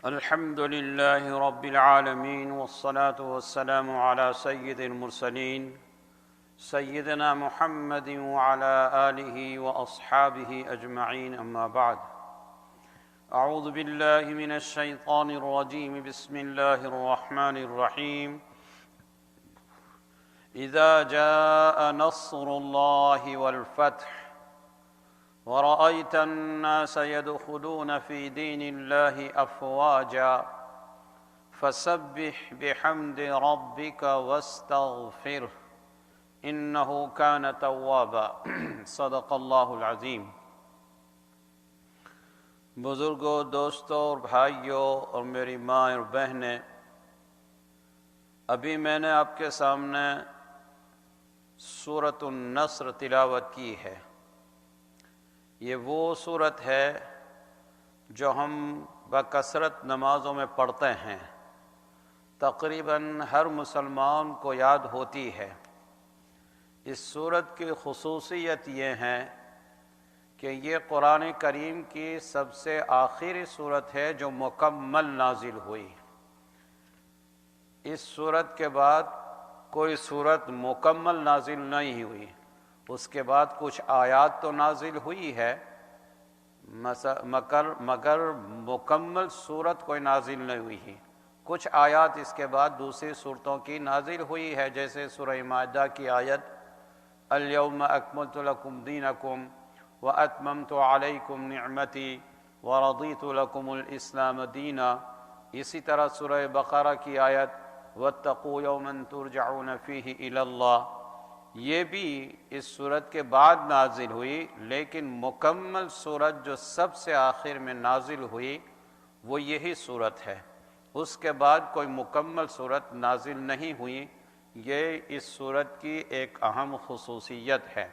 الحمد لله رب العالمين والصلاة والسلام على سيد المرسلين سيدنا محمد وعلى آله وأصحابه أجمعين أما بعد أعوذ بالله من الشيطان الرجيم بسم الله الرحمن الرحيم إذا جاء نصر الله والفتح ورأيت الناس يدخلون في دين الله أفواجا فسبح بحمد ربك واستغفره إنه كان توابا صدق اللہ العظیم۔ بزرگوں، دوستوں اور بھائیوں اور میری ماں اور بہنیں، ابھی میں نے آپ کے سامنے سورۃ النصر تلاوت کی ہے۔ یہ وہ سورت ہے جو ہم بکثرت نمازوں میں پڑھتے ہیں، تقریباً ہر مسلمان کو یاد ہوتی ہے۔ اس سورت کی خصوصیت یہ ہے کہ یہ قرآن کریم کی سب سے آخری سورت ہے جو مکمل نازل ہوئی۔ اس سورت کے بعد کوئی سورت مکمل نازل نہیں ہوئی۔ اس کے بعد کچھ آیات تو نازل ہوئی ہے مگر مکمل سورت کوئی نازل نہیں ہوئی ہے۔ کچھ آیات اس کے بعد دوسری سورتوں کی نازل ہوئی ہے، جیسے سورہ مائدہ کی آیت الیوم اکملت لکم دینکم واتممت علیکم نعمتی ورضیت لکم الاسلام دینا۔ اسی طرح سورہ بقرہ کی آیت واتقوا یوما ترجعون فیہ الی اللہ، یہ بھی اس سورت کے بعد نازل ہوئی، لیکن مکمل سورت جو سب سے آخر میں نازل ہوئی وہ یہی سورت ہے۔ اس کے بعد کوئی مکمل سورت نازل نہیں ہوئی۔ یہ اس سورت کی ایک اہم خصوصیت ہے۔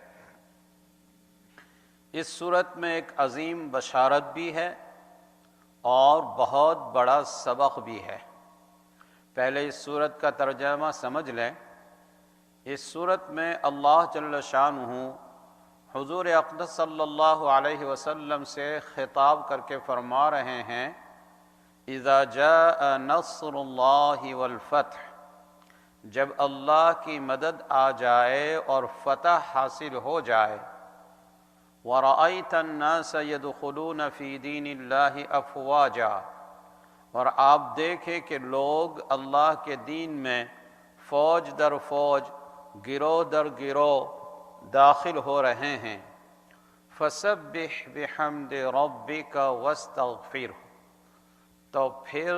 اس سورت میں ایک عظیم بشارت بھی ہے اور بہت بڑا سبق بھی ہے۔ پہلے اس سورت کا ترجمہ سمجھ لیں۔ اس صورت میں اللہ جل شانہ حضور اقدس صلی اللہ علیہ وسلم سے خطاب کر کے فرما رہے ہیں اذا جاء نصر اللہ والفتح، جب اللہ کی مدد آ جائے اور فتح حاصل ہو جائے، وَرَأَيْتَ النَّاسَ يَدْخُلُونَ فِي دِينِ اللَّهِ أَفْوَاجًا، اور آپ دیکھیں کہ لوگ اللہ کے دین میں فوج در فوج، گروہ در گروہ داخل ہو رہے ہیں۔ فَسَبِّحْ بِحَمْدِ رَبِّكَ وَاسْتَغْفِرْهُ، تو پھر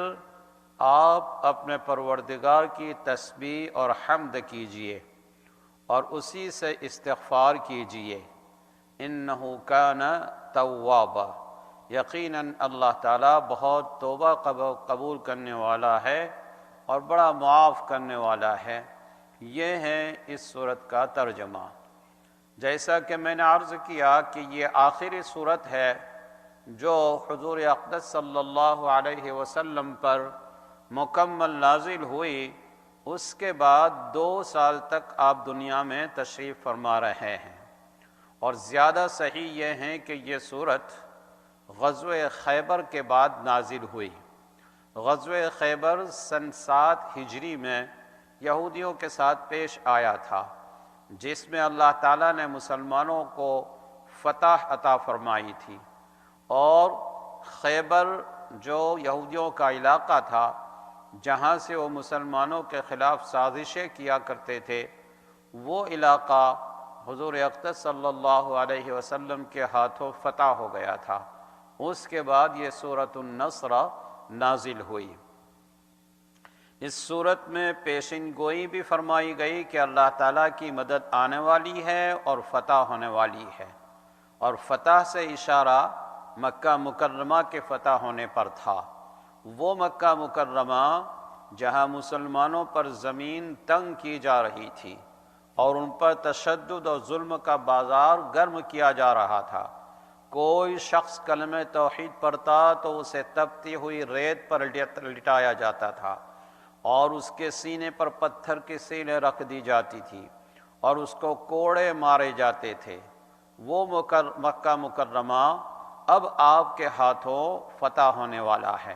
آپ اپنے پروردگار کی تسبیح اور حمد کیجئے اور اسی سے استغفار کیجئے۔ اِنَّهُ كَانَ تَوَّابًا، یقیناً اللہ تعالیٰ بہت توبہ قبول کرنے والا ہے اور بڑا معاف کرنے والا ہے۔ یہ ہے اس سورت کا ترجمہ۔ جیسا کہ میں نے عرض کیا کہ یہ آخری سورت ہے جو حضور اقدس صلی اللہ علیہ وسلم پر مکمل نازل ہوئی۔ اس کے بعد 2 سال تک آپ دنیا میں تشریف فرما رہے ہیں، اور زیادہ صحیح یہ ہے کہ یہ سورت غزوہ خیبر کے بعد نازل ہوئی۔ غزوہ خیبر سن 7 ہجری میں یہودیوں کے ساتھ پیش آیا تھا، جس میں اللہ تعالیٰ نے مسلمانوں کو فتح عطا فرمائی تھی، اور خیبر جو یہودیوں کا علاقہ تھا جہاں سے وہ مسلمانوں کے خلاف سازشیں کیا کرتے تھے، وہ علاقہ حضور اقدس صلی اللہ علیہ وسلم کے ہاتھوں فتح ہو گیا تھا۔ اس کے بعد یہ سورۃ النصر نازل ہوئی۔ اس صورت میں پیشین گوئی بھی فرمائی گئی کہ اللہ تعالیٰ کی مدد آنے والی ہے اور فتح ہونے والی ہے، اور فتح سے اشارہ مکہ مکرمہ کے فتح ہونے پر تھا۔ وہ مکہ مکرمہ جہاں مسلمانوں پر زمین تنگ کی جا رہی تھی اور ان پر تشدد اور ظلم کا بازار گرم کیا جا رہا تھا۔ کوئی شخص کلمہ توحید پڑھتا تو اسے تپتی ہوئی ریت پر لٹایا جاتا تھا، اور اس کے سینے پر پتھر کی سیلیں رکھ دی جاتی تھی اور اس کو کوڑے مارے جاتے تھے۔ وہ مکہ مکرمہ اب آپ کے ہاتھوں فتح ہونے والا ہے،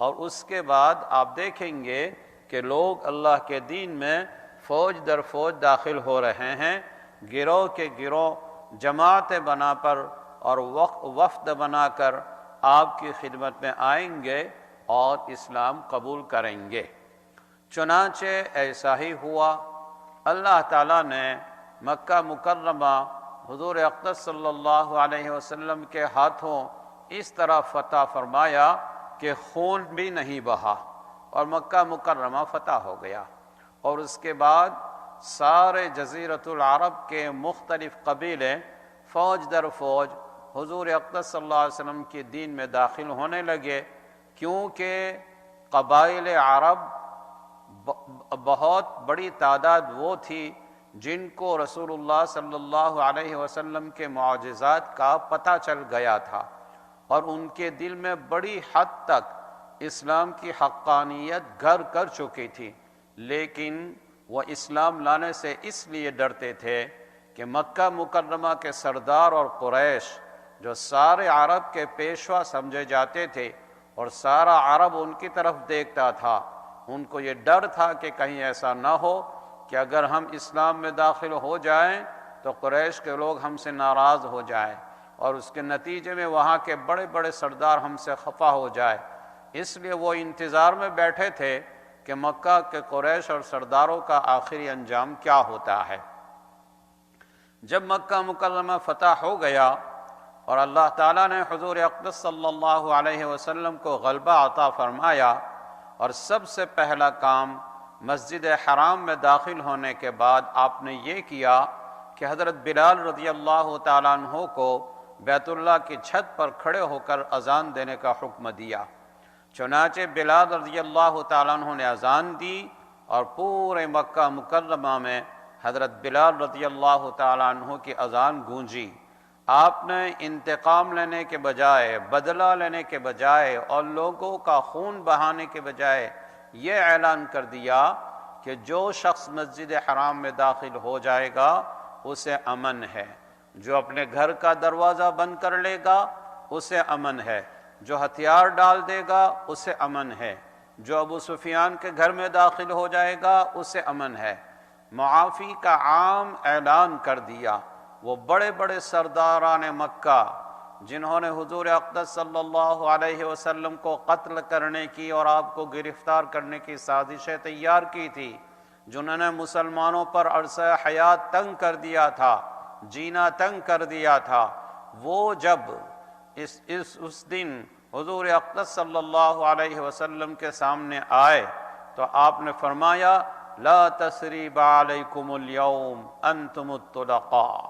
اور اس کے بعد آپ دیکھیں گے کہ لوگ اللہ کے دین میں فوج در فوج داخل ہو رہے ہیں، گروہ کے گروہ جماعتیں بنا پر اور وفد بنا کر آپ کی خدمت میں آئیں گے اور اسلام قبول کریں گے۔ چنانچہ ایسا ہی ہوا۔ اللہ تعالیٰ نے مکہ مکرمہ حضور اقدس صلی اللہ علیہ وسلم کے ہاتھوں اس طرح فتح فرمایا کہ خون بھی نہیں بہا اور مکہ مکرمہ فتح ہو گیا۔ اور اس کے بعد سارے جزیرۃ العرب کے مختلف قبیلے فوج در فوج حضور اقدس صلی اللہ علیہ وسلم کے دین میں داخل ہونے لگے، کیونکہ قبائل عرب بہت بڑی تعداد وہ تھی جن کو رسول اللہ صلی اللہ علیہ وسلم کے معجزات کا پتہ چل گیا تھا، اور ان کے دل میں بڑی حد تک اسلام کی حقانیت گھر کر چکی تھی، لیکن وہ اسلام لانے سے اس لیے ڈرتے تھے کہ مکہ مکرمہ کے سردار اور قریش جو سارے عرب کے پیشوا سمجھے جاتے تھے اور سارا عرب ان کی طرف دیکھتا تھا، ان کو یہ ڈر تھا کہ کہیں ایسا نہ ہو کہ اگر ہم اسلام میں داخل ہو جائیں تو قریش کے لوگ ہم سے ناراض ہو جائیں اور اس کے نتیجے میں وہاں کے بڑے بڑے سردار ہم سے خفا ہو جائے۔ اس لیے وہ انتظار میں بیٹھے تھے کہ مکہ کے قریش اور سرداروں کا آخری انجام کیا ہوتا ہے۔ جب مکہ مکرمہ فتح ہو گیا اور اللہ تعالیٰ نے حضور اقدس صلی اللہ علیہ وسلم کو غلبہ عطا فرمایا، اور سب سے پہلا کام مسجد حرام میں داخل ہونے کے بعد آپ نے یہ کیا کہ حضرت بلال رضی اللہ تعالیٰ عنہ کو بیت اللہ کی چھت پر کھڑے ہو کر اذان دینے کا حکم دیا۔ چنانچہ بلال رضی اللہ تعالیٰ عنہ نے اذان دی اور پورے مکہ مکرمہ میں حضرت بلال رضی اللہ تعالیٰ عنہ کی اذان گونجی۔ آپ نے انتقام لینے کے بجائے، بدلہ لینے کے بجائے اور لوگوں کا خون بہانے کے بجائے یہ اعلان کر دیا کہ جو شخص مسجد حرام میں داخل ہو جائے گا اسے امن ہے، جو اپنے گھر کا دروازہ بند کر لے گا اسے امن ہے، جو ہتھیار ڈال دے گا اسے امن ہے، جو ابو سفیان کے گھر میں داخل ہو جائے گا اسے امن ہے۔ معافی کا عام اعلان کر دیا۔ وہ بڑے بڑے سرداران مکہ جنہوں نے حضور اقدس صلی اللہ علیہ وسلم کو قتل کرنے کی اور آپ کو گرفتار کرنے کی سازشیں تیار کی تھی، جنہوں نے مسلمانوں پر عرصہ حیات تنگ کر دیا تھا، جینا تنگ کر دیا تھا، وہ جب اس دن حضور اقدس صلی اللہ علیہ وسلم کے سامنے آئے تو آپ نے فرمایا لا تثریب علیکم اليوم انتم الطلقاء،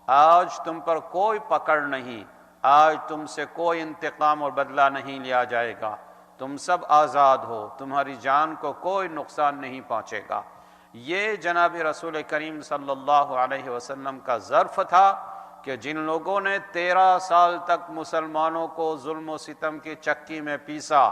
آج تم پر کوئی پکڑ نہیں، آج تم سے کوئی انتقام اور بدلہ نہیں لیا جائے گا، تم سب آزاد ہو، تمہاری جان کو کوئی نقصان نہیں پہنچے گا۔ یہ جناب رسول کریم صلی اللہ علیہ وسلم کا ظرف تھا کہ جن لوگوں نے 13 سال تک مسلمانوں کو ظلم و ستم کی چکی میں پیسا،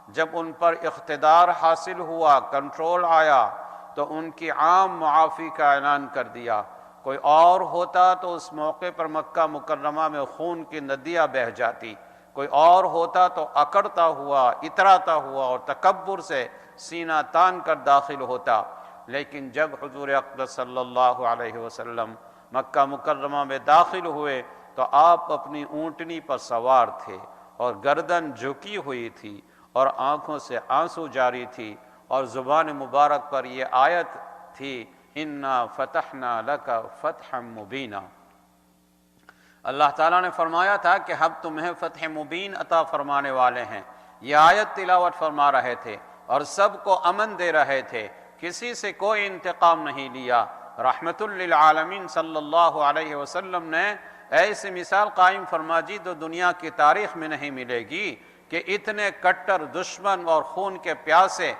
جب ان پر اقتدار حاصل ہوا، کنٹرول آیا، تو ان کی عام معافی کا اعلان کر دیا۔ کوئی اور ہوتا تو اس موقع پر مکہ مکرمہ میں خون کی ندیاں بہہ جاتی، کوئی اور ہوتا تو اکڑتا ہوا، اتراتا ہوا اور تکبر سے سینہ تان کر داخل ہوتا، لیکن جب حضور اقدس صلی اللہ علیہ وسلم مکہ مکرمہ میں داخل ہوئے تو آپ اپنی اونٹنی پر سوار تھے اور گردن جھکی ہوئی تھی اور آنکھوں سے آنسو جاری تھی، اور زبان مبارک پر یہ آیت تھی اِنَّا فَتَحْنَا لَكَ فَتْحًا مُبِينًا۔ اللہ تعالیٰ نے فرمایا تھا کہ ہم تمہیں فتح مبین عطا فرمانے والے ہیں۔ یہ آیت تلاوت فرما رہے تھے اور سب کو امن دے رہے تھے، کسی سے کوئی انتقام نہیں لیا۔ رحمت للعالمین صلی اللہ علیہ وسلم نے ایسی مثال قائم فرما دی جو دنیا کی تاریخ میں نہیں ملے گی کہ اتنے کٹر دشمن اور خون کے پیاسے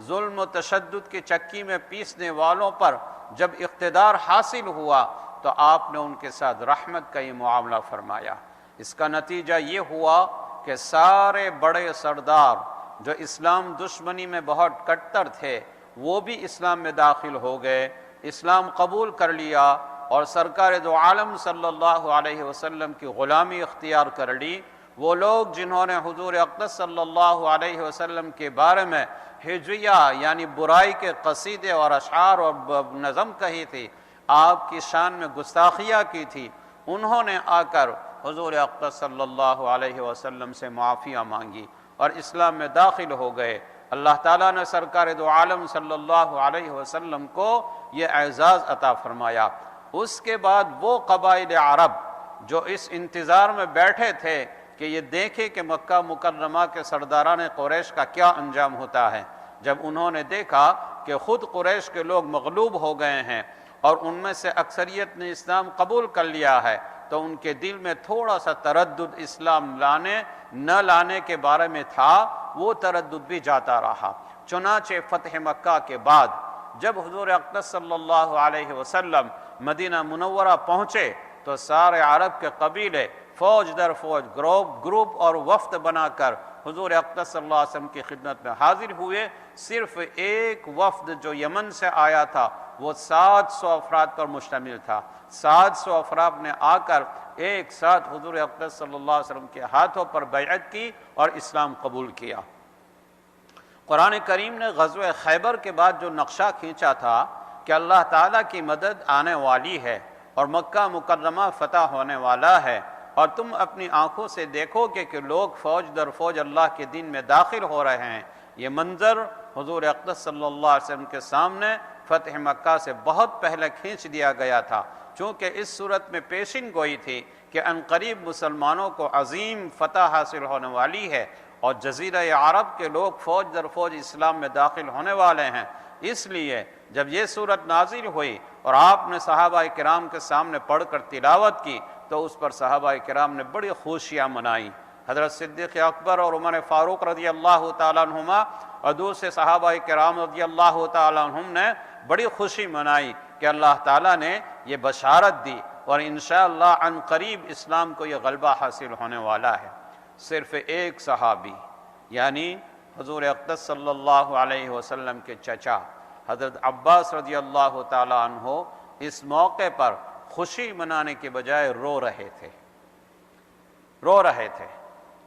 ظلم و تشدد کی چکی میں پیسنے والوں پر جب اقتدار حاصل ہوا تو آپ نے ان کے ساتھ رحمت کا یہ معاملہ فرمایا۔ اس کا نتیجہ یہ ہوا کہ سارے بڑے سردار جو اسلام دشمنی میں بہت کٹر تھے وہ بھی اسلام میں داخل ہو گئے، اسلام قبول کر لیا اور سرکار دو عالم صلی اللہ علیہ وسلم کی غلامی اختیار کر لی، وہ لوگ جنہوں نے حضور اقدس صلی اللہ علیہ وسلم کے بارے میں ہجویہ یعنی برائی کے قصیدے اور اشعار اور نظم کہی تھی، آپ کی شان میں گستاخیاں کی تھی، انہوں نے آ کر حضور اقدس صلی اللہ علیہ وسلم سے معافیاں مانگی اور اسلام میں داخل ہو گئے۔ اللہ تعالیٰ نے سرکار دو عالم صلی اللہ علیہ وسلم کو یہ اعزاز عطا فرمایا۔ اس کے بعد وہ قبائل عرب جو اس انتظار میں بیٹھے تھے کہ یہ دیکھے کہ مکہ مکرمہ کے سرداران قریش کا کیا انجام ہوتا ہے، جب انہوں نے دیکھا کہ خود قریش کے لوگ مغلوب ہو گئے ہیں اور ان میں سے اکثریت نے اسلام قبول کر لیا ہے، تو ان کے دل میں تھوڑا سا تردد اسلام لانے نہ لانے کے بارے میں تھا، وہ تردد بھی جاتا رہا۔ چنانچہ فتح مکہ کے بعد جب حضور اقدس صلی اللہ علیہ وسلم مدینہ منورہ پہنچے تو سارے عرب کے قبیلے فوج در فوج گروپ اور وفد بنا کر حضور اقدس صلی اللہ علیہ وسلم کی خدمت میں حاضر ہوئے۔ صرف ایک وفد جو یمن سے آیا تھا وہ 700 افراد پر مشتمل تھا۔ 700 افراد نے آ کر ایک ساتھ حضور اقدس صلی اللہ علیہ وسلم کے ہاتھوں پر بیعت کی اور اسلام قبول کیا۔ قرآن کریم نے غزوہ خیبر کے بعد جو نقشہ کھینچا تھا کہ اللہ تعالیٰ کی مدد آنے والی ہے اور مکہ مکرمہ فتح ہونے والا ہے، اور تم اپنی آنکھوں سے دیکھو کہ لوگ فوج در فوج اللہ کے دین میں داخل ہو رہے ہیں، یہ منظر حضور اقدس صلی اللہ علیہ وسلم کے سامنے فتح مکہ سے بہت پہلے کھینچ دیا گیا تھا، چونکہ اس صورت میں پیشین گوئی تھی کہ عنقریب مسلمانوں کو عظیم فتح حاصل ہونے والی ہے اور جزیرہ عرب کے لوگ فوج در فوج اسلام میں داخل ہونے والے ہیں۔ اس لیے جب یہ صورت نازل ہوئی اور آپ نے صحابہ کرام کے سامنے پڑھ کر تلاوت کی تو اس پر صحابہ کرام نے بڑی خوشیاں منائی۔ حضرت صدیق اکبر اور عمر فاروق رضی اللہ تعالیٰ عنہما اور دوسرے صحابہ کرام رضی اللہ تعالیٰ عنہم نے بڑی خوشی منائی کہ اللہ تعالیٰ نے یہ بشارت دی اور انشاءاللہ عن قریب اسلام کو یہ غلبہ حاصل ہونے والا ہے۔ صرف ایک صحابی یعنی حضور اقدس صلی اللہ علیہ وسلم کے چچا حضرت عباس رضی اللہ تعالیٰ عنہ اس موقع پر خوشی منانے کے بجائے رو رہے تھے۔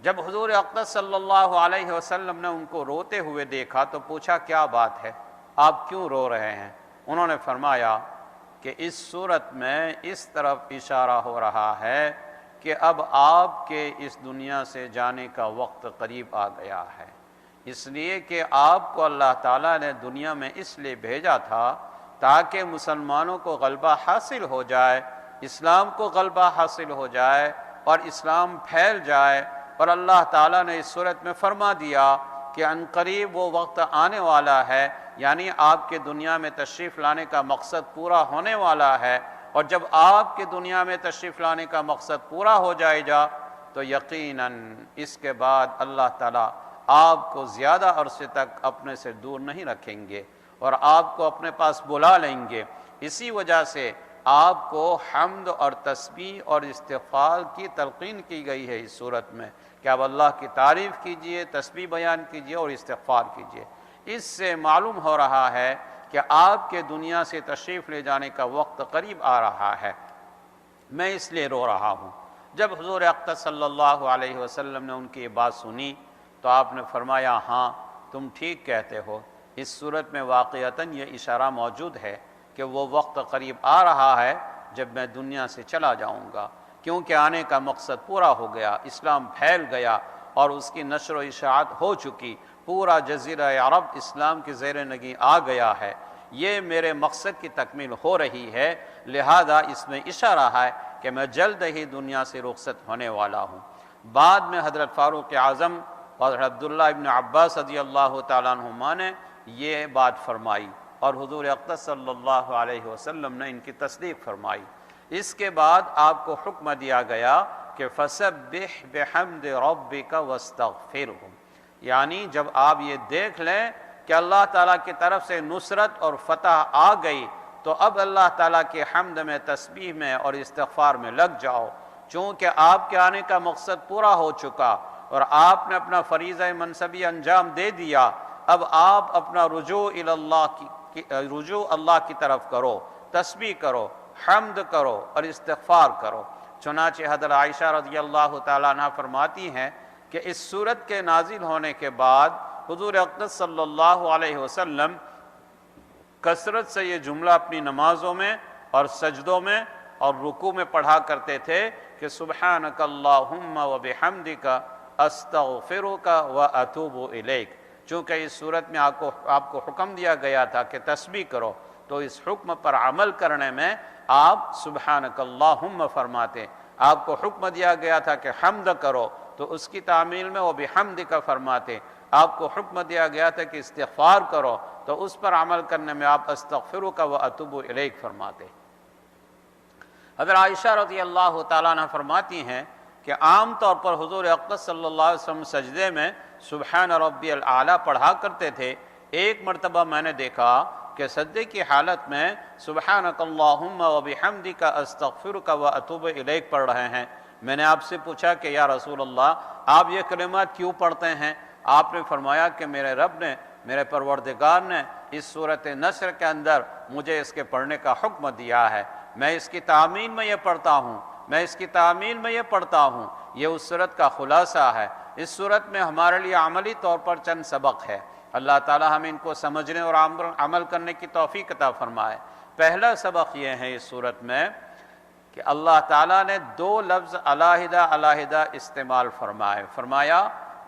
جب حضور اقدس صلی اللہ علیہ وسلم نے ان کو روتے ہوئے دیکھا تو پوچھا کیا بات ہے، آپ کیوں رو رہے ہیں؟ انہوں نے فرمایا کہ اس صورت میں اس طرف اشارہ ہو رہا ہے کہ اب آپ کے اس دنیا سے جانے کا وقت قریب آ گیا ہے، اس لیے کہ آپ کو اللہ تعالیٰ نے دنیا میں اس لیے بھیجا تھا تاکہ مسلمانوں کو غلبہ حاصل ہو جائے، اسلام کو غلبہ حاصل ہو جائے اور اسلام پھیل جائے، اور اللہ تعالیٰ نے اس صورت میں فرما دیا کہ عنقریب وہ وقت آنے والا ہے، یعنی آپ کے دنیا میں تشریف لانے کا مقصد پورا ہونے والا ہے، اور جب آپ کے دنیا میں تشریف لانے کا مقصد پورا ہو جائے گا تو یقیناً اس کے بعد اللہ تعالیٰ آپ کو زیادہ عرصے تک اپنے سے دور نہیں رکھیں گے اور آپ کو اپنے پاس بلا لیں گے۔ اسی وجہ سے آپ کو حمد اور تسبیح اور استغفار کی تلقین کی گئی ہے اس صورت میں کہ آپ اللہ کی تعریف کیجئے، تسبیح بیان کیجئے اور استغفار کیجئے۔ اس سے معلوم ہو رہا ہے کہ آپ کے دنیا سے تشریف لے جانے کا وقت قریب آ رہا ہے۔ میں اس لیے رو رہا ہوں۔ جب حضور اقدس صلی اللہ علیہ وسلم نے ان کی یہ بات سنی تو آپ نے فرمایا ہاں تم ٹھیک کہتے ہو، اس صورت میں واقعتاً یہ اشارہ موجود ہے کہ وہ وقت قریب آ رہا ہے جب میں دنیا سے چلا جاؤں گا، کیونکہ آنے کا مقصد پورا ہو گیا، اسلام پھیل گیا اور اس کی نشر و اشاعت ہو چکی، پورا جزیرہ عرب اسلام کی زیر نگیں آ گیا ہے، یہ میرے مقصد کی تکمیل ہو رہی ہے، لہذا اس میں اشارہ ہے کہ میں جلد ہی دنیا سے رخصت ہونے والا ہوں۔ بعد میں حضرت فاروق اعظم اور عبداللہ ابن عباس رضی اللہ تعالیٰ عنہما نے یہ بات فرمائی اور حضور اقدس صلی اللہ علیہ وسلم نے ان کی تصدیق فرمائی۔ اس کے بعد آپ کو حکم دیا گیا کہ فَسَبِّحْ بِحَمْدِ رَبِّكَ وَاسْتَغْفِرْهُ، یعنی جب آپ یہ دیکھ لیں کہ اللہ تعالیٰ کی طرف سے نصرت اور فتح آ گئی تو اب اللہ تعالیٰ کے حمد میں، تسبیح میں اور استغفار میں لگ جاؤ، چونکہ آپ کے آنے کا مقصد پورا ہو چکا اور آپ نے اپنا فریضہ منصبی انجام دے دیا۔ اب آپ اپنا رجوع اللہ کی طرف کرو، تسبیح کرو، حمد کرو اور استغفار کرو۔ چنانچہ حضرت عائشہ رضی اللہ تعالیٰ عنہ فرماتی ہیں کہ اس سورت کے نازل ہونے کے بعد حضور اقدس صلی اللہ علیہ وسلم کثرت سے یہ جملہ اپنی نمازوں میں اور سجدوں میں اور رکوع میں پڑھا کرتے تھے کہ سبحانک اللہم و بحمدک استغفرک و اتوب الیک۔ چونکہ اس صورت میں آپ کو حکم دیا گیا تھا کہ تسبیح کرو، تو اس حکم پر عمل کرنے میں آپ سبحانک اللہم فرماتے۔ آپ کو حکم دیا گیا تھا کہ حمد کرو، تو اس کی تعمیل میں وہ بحمدک فرماتے۔ آپ کو حکم دیا گیا تھا کہ استغفار کرو، تو اس پر عمل کرنے میں آپ استغفرک و اتوب الیک فرماتے۔ حضرت عائشہ رضی اللہ تعالیٰ عنہ فرماتی ہیں کہ عام طور پر حضور اقدس صلی اللہ علیہ وسلم سجدے میں سبحان ربی الاعلیٰ پڑھا کرتے تھے۔ ایک مرتبہ میں نے دیکھا کہ سجدے کی حالت میں سبحانک اللہم و بحمدک استغفرک و اتوب الیک پڑھ رہے ہیں۔ میں نے آپ سے پوچھا کہ یا رسول اللہ، آپ یہ کلمات کیوں پڑھتے ہیں؟ آپ نے فرمایا کہ میرے رب نے، میرے پروردگار نے اس سورۃ نصر کے اندر مجھے اس کے پڑھنے کا حکم دیا ہے، میں اس کی تعمیل میں یہ پڑھتا ہوں، میں اس کی تعمیل میں یہ پڑھتا ہوں۔ یہ اس سورت کا خلاصہ ہے۔ اس سورت میں ہمارے لیے عملی طور پر چند سبق ہے۔ اللہ تعالی ہمیں ان کو سمجھنے اور عمل کرنے کی توفیق عطا فرمائے۔ پہلا سبق یہ ہے اس سورت میں کہ اللہ تعالیٰ نے دو لفظ علیحدہ علیحدہ استعمال فرمائے۔ فرمایا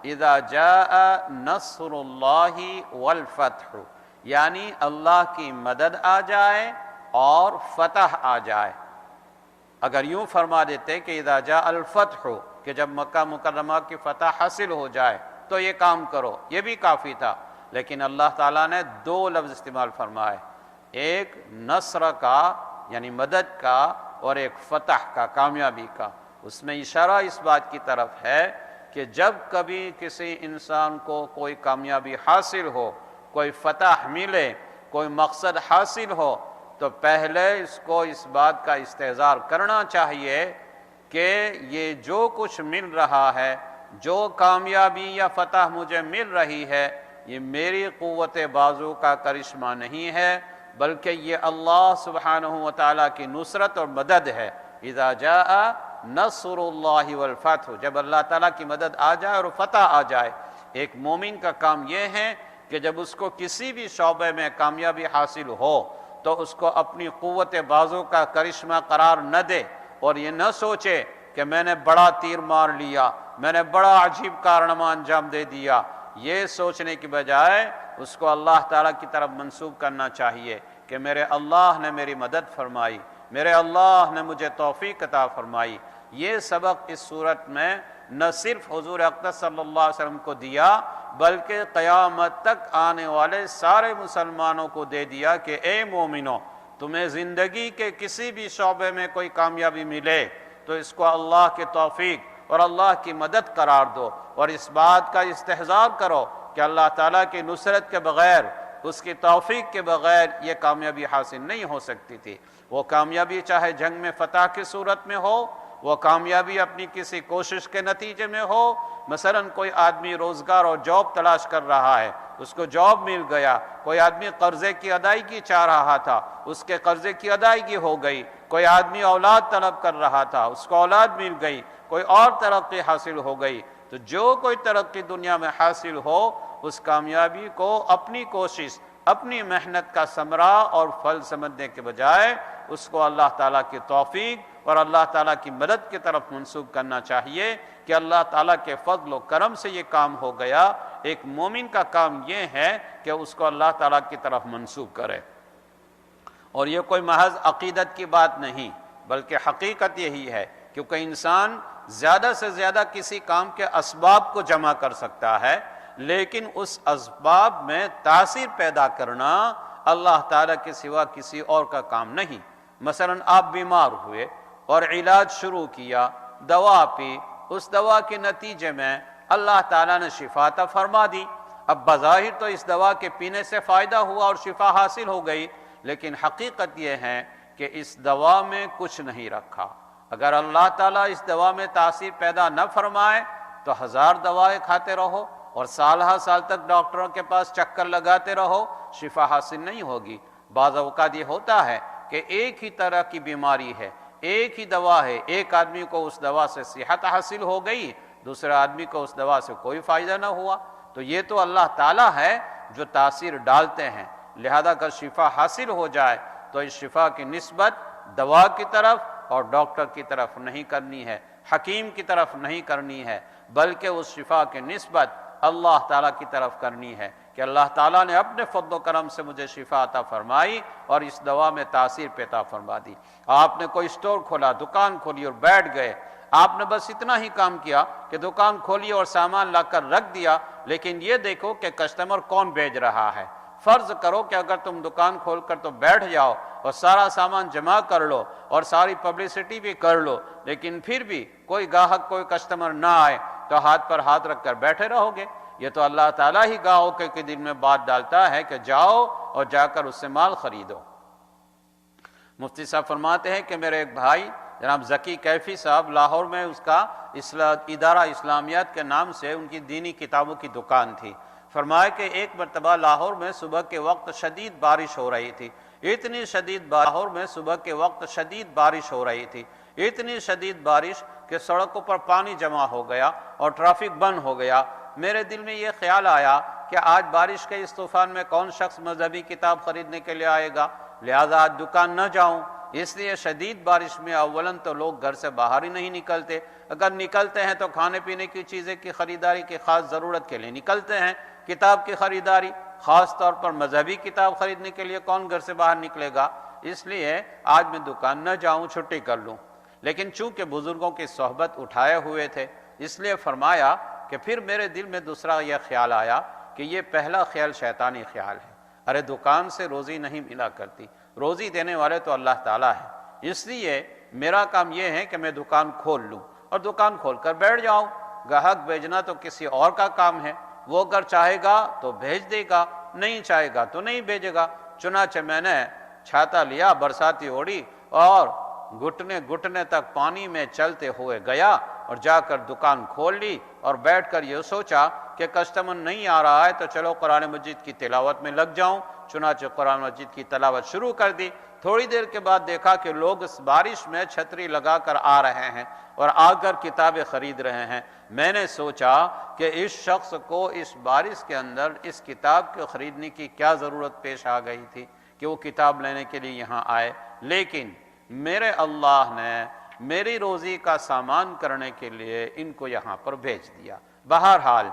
اذا جاء نصر اللہ والفتح، یعنی اللہ کی مدد آ جائے اور فتح آ جائے۔ اگر یوں فرما دیتے کہ اذا جاء الفتح، کہ جب مکہ مکرمہ کی فتح حاصل ہو جائے تو یہ کام کرو، یہ بھی کافی تھا، لیکن اللہ تعالیٰ نے دو لفظ استعمال فرمائے، ایک نصر کا یعنی مدد کا اور ایک فتح کا کامیابی کا۔ اس میں اشارہ اس بات کی طرف ہے کہ جب کبھی کسی انسان کو کوئی کامیابی حاصل ہو، کوئی فتح ملے، کوئی مقصد حاصل ہو، تو پہلے اس کو اس بات کا استحضار کرنا چاہیے کہ یہ جو کچھ مل رہا ہے، جو کامیابی یا فتح مجھے مل رہی ہے، یہ میری قوت بازو کا کرشمہ نہیں ہے، بلکہ یہ اللہ سبحانہ و تعالیٰ کی نصرت اور مدد ہے۔ اذا جاء نصر اللہ والفتح، جب اللہ تعالیٰ کی مدد آ جائے اور فتح آ جائے۔ ایک مومن کا کام یہ ہے کہ جب اس کو کسی بھی شعبے میں کامیابی حاصل ہو تو اس کو اپنی قوت بازو کا کرشمہ قرار نہ دے، اور یہ نہ سوچے کہ میں نے بڑا تیر مار لیا، میں نے بڑا عجیب کارنامہ انجام دے دیا۔ یہ سوچنے کی بجائے اس کو اللہ تعالیٰ کی طرف منسوب کرنا چاہیے کہ میرے اللہ نے میری مدد فرمائی، میرے اللہ نے مجھے توفیق عطا فرمائی۔ یہ سبق اس صورت میں نہ صرف حضور اقدس صلی اللہ علیہ وسلم کو دیا، بلکہ قیامت تک آنے والے سارے مسلمانوں کو دے دیا کہ اے مومنو، تمہیں زندگی کے کسی بھی شعبے میں کوئی کامیابی ملے تو اس کو اللہ کے توفیق اور اللہ کی مدد قرار دو، اور اس بات کا استحضار کرو کہ اللہ تعالیٰ کی نصرت کے بغیر، اس کی توفیق کے بغیر یہ کامیابی حاصل نہیں ہو سکتی تھی۔ وہ کامیابی چاہے جنگ میں فتح کی صورت میں ہو، وہ کامیابی اپنی کسی کوشش کے نتیجے میں ہو، مثلا کوئی آدمی روزگار اور جاب تلاش کر رہا ہے، اس کو جاب مل گیا، کوئی آدمی قرضے کی ادائیگی چاہ رہا تھا، اس کے قرضے کی ادائیگی ہو گئی، کوئی آدمی اولاد طلب کر رہا تھا، اس کو اولاد مل گئی، کوئی اور ترقی حاصل ہو گئی۔ تو جو کوئی ترقی دنیا میں حاصل ہو، اس کامیابی کو اپنی کوشش، اپنی محنت کا ثمرہ اور پھل سمجھنے کے بجائے اس کو اللہ تعالیٰ کی توفیق اور اللہ تعالیٰ کی مدد کی طرف منسوب کرنا چاہیے کہ اللہ تعالیٰ کے فضل و کرم سے یہ کام ہو گیا۔ ایک مومن کا کام یہ ہے کہ اس کو اللہ تعالیٰ کی طرف منسوب کرے، اور یہ کوئی محض عقیدت کی بات نہیں بلکہ حقیقت یہی ہے، کیونکہ انسان زیادہ سے زیادہ کسی کام کے اسباب کو جمع کر سکتا ہے، لیکن اس اسباب میں تاثیر پیدا کرنا اللہ تعالیٰ کے سوا کسی اور کا کام نہیں۔ مثلا آپ بیمار ہوئے اور علاج شروع کیا، دوا پی، اس دوا کے نتیجے میں اللہ تعالیٰ نے شفا عطا فرما دی۔ اب بظاہر تو اس دوا کے پینے سے فائدہ ہوا اور شفا حاصل ہو گئی، لیکن حقیقت یہ ہے کہ اس دوا میں کچھ نہیں رکھا۔ اگر اللہ تعالیٰ اس دوا میں تاثیر پیدا نہ فرمائے تو 1000 دوائیں کھاتے رہو اور سال ہر سال تک ڈاکٹروں کے پاس چکر لگاتے رہو، شفا حاصل نہیں ہوگی۔ بعض اوقات یہ ہوتا ہے کہ ایک ہی طرح کی بیماری ہے، ایک ہی دوا ہے، ایک آدمی کو اس دوا سے صحت حاصل ہو گئی، دوسرے آدمی کو اس دوا سے کوئی فائدہ نہ ہوا۔ تو یہ تو اللہ تعالیٰ ہے جو تاثیر ڈالتے ہیں، لہذا اگر شفا حاصل ہو جائے تو اس شفا کی نسبت دوا کی طرف اور ڈاکٹر کی طرف نہیں کرنی ہے، حکیم کی طرف نہیں کرنی ہے، بلکہ اس شفا کی نسبت اللہ تعالیٰ کی طرف کرنی ہے کہ اللہ تعالیٰ نے اپنے فضل و کرم سے مجھے شفا عطا فرمائی اور اس دوا میں تاثیر پیدا فرما دی۔ آپ نے کوئی اسٹور کھولا، دکان کھولی اور بیٹھ گئے، آپ نے بس اتنا ہی کام کیا کہ دکان کھولی اور سامان لا کر رکھ دیا، لیکن یہ دیکھو کہ کسٹمر کون بھیج رہا ہے۔ فرض کرو کہ اگر تم دکان کھول کر تو بیٹھ جاؤ اور سارا سامان جمع کر لو اور ساری پبلسٹی بھی کر لو، لیکن پھر بھی کوئی گاہک، کوئی کسٹمر نہ آئے تو ہاتھ پر ہاتھ رکھ کر بیٹھے رہو گے؟ یہ تو اللہ تعالیٰ ہی گاہکوں کے دل میں بات ڈالتا ہے کہ جاؤ اور جا کر اس سے مال خریدو۔ مفتی صاحب فرماتے ہیں کہ میرے ایک بھائی جناب ذکی کیفی صاحب، لاہور میں اس کا ادارہ اسلامیات کے نام سے ان کی دینی کتابوں کی دکان تھی۔ فرمایا کہ ایک مرتبہ لاہور میں صبح کے وقت شدید بارش ہو رہی تھی، اتنی شدید لاہور میں صبح کے وقت شدید بارش ہو رہی تھی، اتنی شدید بارش کہ سڑکوں پر پانی جمع ہو گیا اور ٹریفک بند ہو گیا۔ میرے دل میں یہ خیال آیا کہ آج بارش کے اس طوفان میں کون شخص مذہبی کتاب خریدنے کے لیے آئے گا، لہذا آج دکان نہ جاؤں۔ اس لیے شدید بارش میں اولاً تو لوگ گھر سے باہر ہی نہیں نکلتے، اگر نکلتے ہیں تو کھانے پینے کی چیزیں کی خریداری کی خاص ضرورت کے لیے نکلتے ہیں، کتاب کی خریداری، خاص طور پر مذہبی کتاب خریدنے کے لیے کون گھر سے باہر نکلے گا؟ اس لیے آج میں دکان نہ جاؤں، چھٹی کر لوں۔ لیکن چونکہ بزرگوں کی صحبت اٹھائے ہوئے تھے، اس لیے فرمایا کہ پھر میرے دل میں دوسرا یہ خیال آیا کہ یہ پہلا خیال شیطانی خیال ہے، ارے دکان سے روزی نہیں ملا کرتی، روزی دینے والے تو اللہ تعالیٰ ہے، اس لیے میرا کام یہ ہے کہ میں دکان کھول لوں اور دکان کھول کر بیٹھ جاؤں۔ گاہک بھیجنا تو کسی اور کا کام ہے، وہ اگر چاہے گا تو بھیج دے گا، نہیں چاہے گا تو نہیں بھیجے گا۔ چنانچہ میں نے چھاتا لیا، برساتی اوڑھی اور گھٹنے گھٹنے تک پانی میں چلتے ہوئے گیا اور جا کر دکان کھول لی اور بیٹھ کر یہ سوچا کہ کسٹمر نہیں آ رہا ہے تو چلو قرآن مجید کی تلاوت میں لگ جاؤں۔ چنانچہ قرآن مجید کی تلاوت شروع کر دی۔ تھوڑی دیر کے بعد دیکھا کہ لوگ اس بارش میں چھتری لگا کر آ رہے ہیں اور آ کر کتابیں خرید رہے ہیں۔ میں نے سوچا کہ اس شخص کو اس بارش کے اندر اس کتاب کو خریدنے کی کیا ضرورت پیش آ گئی تھی کہ وہ کتاب لینے کے لیے یہاں آئے، لیکن میرے اللہ نے میری روزی کا سامان کرنے کے لیے ان کو یہاں پر بھیج دیا۔ بہرحال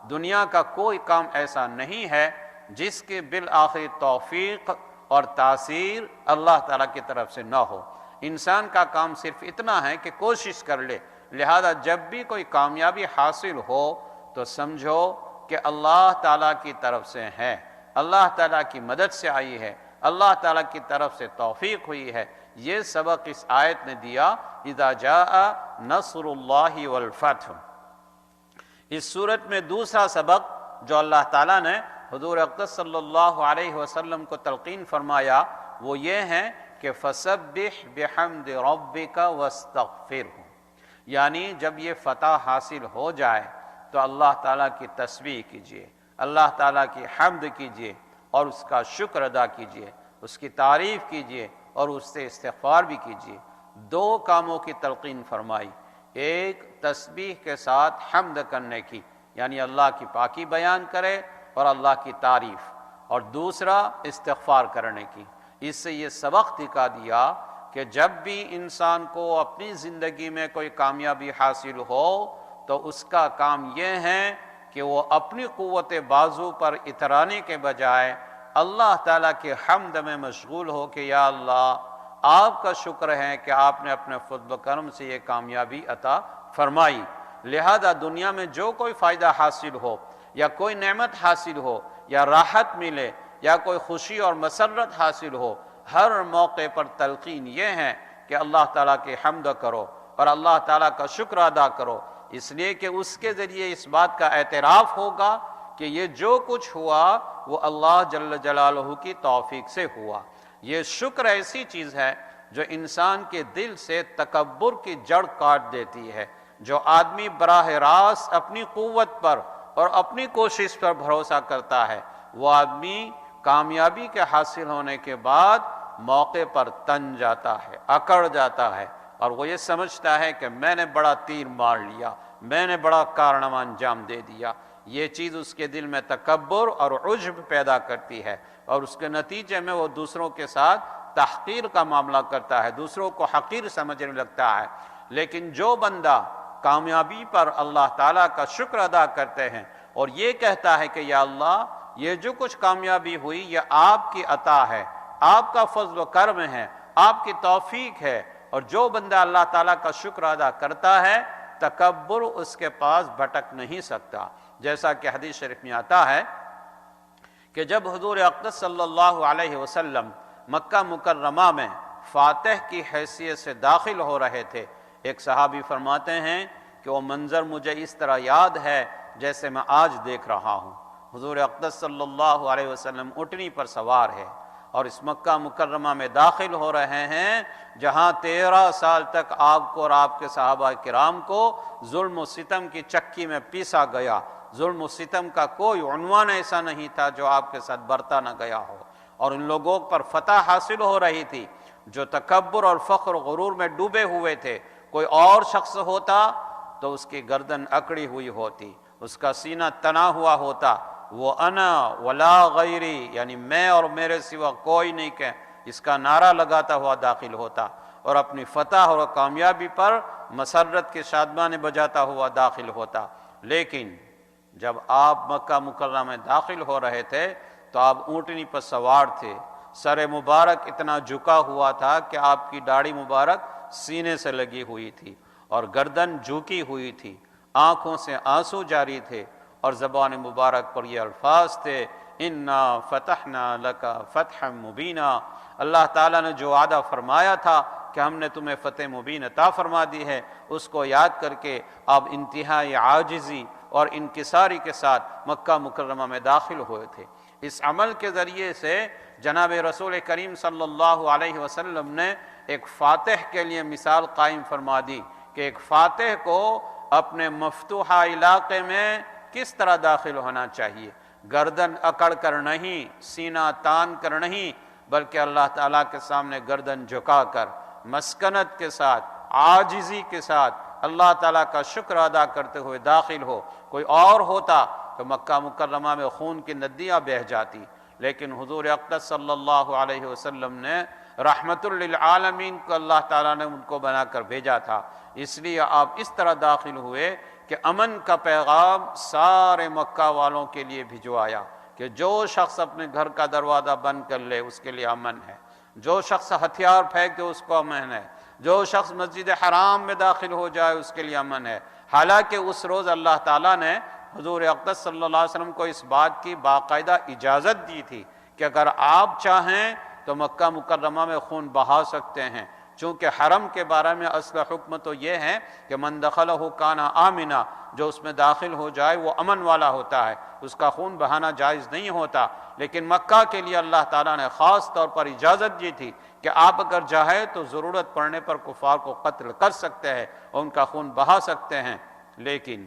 دنیا کا کوئی کام ایسا نہیں ہے جس کے بالآخر توفیق اور تاثیر اللہ تعالیٰ کی طرف سے نہ ہو۔ انسان کا کام صرف اتنا ہے کہ کوشش کر لے، لہذا جب بھی کوئی کامیابی حاصل ہو تو سمجھو کہ اللہ تعالیٰ کی طرف سے ہے، اللہ تعالیٰ کی مدد سے آئی ہے، اللہ تعالیٰ کی طرف سے توفیق ہوئی ہے۔ یہ سبق اس آیت نے دیا، اذا جاء نصر اللہ والفتح۔ اس صورت میں دوسرا سبق جو اللہ تعالیٰ نے حضور اقدس صلی اللہ علیہ وسلم کو تلقین فرمایا وہ یہ ہے کہ فسبح بحمد ربک واستغفرہ، یعنی جب یہ فتح حاصل ہو جائے تو اللہ تعالیٰ کی تسبیح کیجئے، اللہ تعالیٰ کی حمد کیجئے اور اس کا شکر ادا کیجئے، اس کی تعریف کیجئے اور اس سے استغفار بھی کیجئے۔ دو کاموں کی تلقین فرمائی، ایک تسبیح کے ساتھ حمد کرنے کی، یعنی اللہ کی پاکی بیان کرے اور اللہ کی تعریف، اور دوسرا استغفار کرنے کی۔ اس سے یہ سبق دکھا دیا کہ جب بھی انسان کو اپنی زندگی میں کوئی کامیابی حاصل ہو تو اس کا کام یہ ہے کہ وہ اپنی قوت بازو پر اترانے کے بجائے اللہ تعالیٰ کے حمد میں مشغول ہو کہ یا اللہ آپ کا شکر ہے کہ آپ نے اپنے فضل و کرم سے یہ کامیابی عطا فرمائی۔ لہذا دنیا میں جو کوئی فائدہ حاصل ہو یا کوئی نعمت حاصل ہو یا راحت ملے یا کوئی خوشی اور مسرت حاصل ہو، ہر موقع پر تلقین یہ ہے کہ اللہ تعالیٰ کی حمد کرو اور اللہ تعالیٰ کا شکر ادا کرو، اس لیے کہ اس کے ذریعے اس بات کا اعتراف ہوگا کہ یہ جو کچھ ہوا وہ اللہ جل جلالہ کی توفیق سے ہوا۔ یہ شکر ایسی چیز ہے جو انسان کے دل سے تکبر کی جڑ کاٹ دیتی ہے۔ جو آدمی براہ راست اپنی قوت پر اور اپنی کوشش پر بھروسہ کرتا ہے، وہ آدمی کامیابی کے حاصل ہونے کے بعد موقع پر تن جاتا ہے، اکڑ جاتا ہے، اور وہ یہ سمجھتا ہے کہ میں نے بڑا تیر مار لیا، میں نے بڑا کارنامہ انجام دے دیا۔ یہ چیز اس کے دل میں تکبر اور عجب پیدا کرتی ہے، اور اس کے نتیجے میں وہ دوسروں کے ساتھ تحقیر کا معاملہ کرتا ہے، دوسروں کو حقیر سمجھنے لگتا ہے۔ لیکن جو بندہ کامیابی پر اللہ تعالیٰ کا شکر ادا کرتے ہیں اور یہ کہتا ہے کہ یا اللہ یہ جو کچھ کامیابی ہوئی یہ آپ کی عطا ہے، آپ کا فضل و کرم ہے، آپ کی توفیق ہے، اور جو بندہ اللہ تعالیٰ کا شکر ادا کرتا ہے تکبر اس کے پاس بھٹک نہیں سکتا۔ جیسا کہ حدیث شریف میں آتا ہے کہ جب حضور اقدس صلی اللہ علیہ وسلم مکہ مکرمہ میں فاتح کی حیثیت سے داخل ہو رہے تھے، ایک صحابی فرماتے ہیں کہ وہ منظر مجھے اس طرح یاد ہے جیسے میں آج دیکھ رہا ہوں۔ حضور اقدس صلی اللہ علیہ وسلم اونٹنی پر سوار ہے اور اس مکہ مکرمہ میں داخل ہو رہے ہیں جہاں 13 سال تک آپ کو اور آپ کے صحابہ کرام کو ظلم و ستم کی چکی میں پیسا گیا۔ ظلم و ستم کا کوئی عنوان ایسا نہیں تھا جو آپ کے ساتھ برتا نہ گیا ہو، اور ان لوگوں پر فتح حاصل ہو رہی تھی جو تکبر اور فخر و غرور میں ڈوبے ہوئے تھے۔ کوئی اور شخص ہوتا تو اس کی گردن اکڑی ہوئی ہوتی، اس کا سینہ تنا ہوا ہوتا، وہ انا ولا غیری یعنی میں اور میرے سوا کوئی نہیں کہ اس کا نعرہ لگاتا ہوا داخل ہوتا، اور اپنی فتح اور کامیابی پر مسرت کے شادمانے بجاتا ہوا داخل ہوتا۔ لیکن جب آپ مکہ مکرمہ میں داخل ہو رہے تھے تو آپ اونٹنی پر سوار تھے، سر مبارک اتنا جھکا ہوا تھا کہ آپ کی داڑھی مبارک سینے سے لگی ہوئی تھی اور گردن جھکی ہوئی تھی، آنکھوں سے آنسو جاری تھے، اور زبان مبارک پر یہ الفاظ تھے انا فتحنا لک فتحا مبینا۔ اللہ تعالیٰ نے جو وعدہ فرمایا تھا کہ ہم نے تمہیں فتح مبین عطا فرما دی ہے، اس کو یاد کر کے آپ انتہائی عاجزی اور انکساری کے ساتھ مکہ مکرمہ میں داخل ہوئے تھے۔ اس عمل کے ذریعے سے جناب رسول کریم صلی اللہ علیہ وسلم نے ایک فاتح کے لیے مثال قائم فرما دی کہ ایک فاتح کو اپنے مفتوحہ علاقے میں کس طرح داخل ہونا چاہیے، گردن اکڑ کر نہیں، سینہ تان کر نہیں، بلکہ اللہ تعالیٰ کے سامنے گردن جھکا کر مسکنت کے ساتھ، عاجزی کے ساتھ اللہ تعالیٰ کا شکر ادا کرتے ہوئے داخل ہو۔ کوئی اور ہوتا تو مکہ مکرمہ میں خون کی ندیاں بہہ جاتی، لیکن حضور اقدس صلی اللہ علیہ وسلم نے رحمت للعالمین کو اللہ تعالیٰ نے ان کو بنا کر بھیجا تھا، اس لیے آپ اس طرح داخل ہوئے کہ امن کا پیغام سارے مکہ والوں کے لیے بھجوایا کہ جو شخص اپنے گھر کا دروازہ بند کر لے اس کے لیے امن ہے، جو شخص ہتھیار پھینک دے اس کو امن ہے، جو شخص مسجد حرام میں داخل ہو جائے اس کے لیے امن ہے۔ حالانکہ اس روز اللہ تعالیٰ نے حضور اقدس صلی اللہ علیہ وسلم کو اس بات کی باقاعدہ اجازت دی تھی کہ اگر آپ چاہیں تو مکہ مکرمہ میں خون بہا سکتے ہیں، چونکہ حرم کے بارے میں اصل حکم تو یہ ہے کہ من دخلہ کان آمنا، جو اس میں داخل ہو جائے وہ امن والا ہوتا ہے، اس کا خون بہانا جائز نہیں ہوتا۔ لیکن مکہ کے لیے اللہ تعالیٰ نے خاص طور پر اجازت دی تھی کہ آپ اگر چاہیں تو ضرورت پڑنے پر کفار کو قتل کر سکتے ہیں اور ان کا خون بہا سکتے ہیں۔ لیکن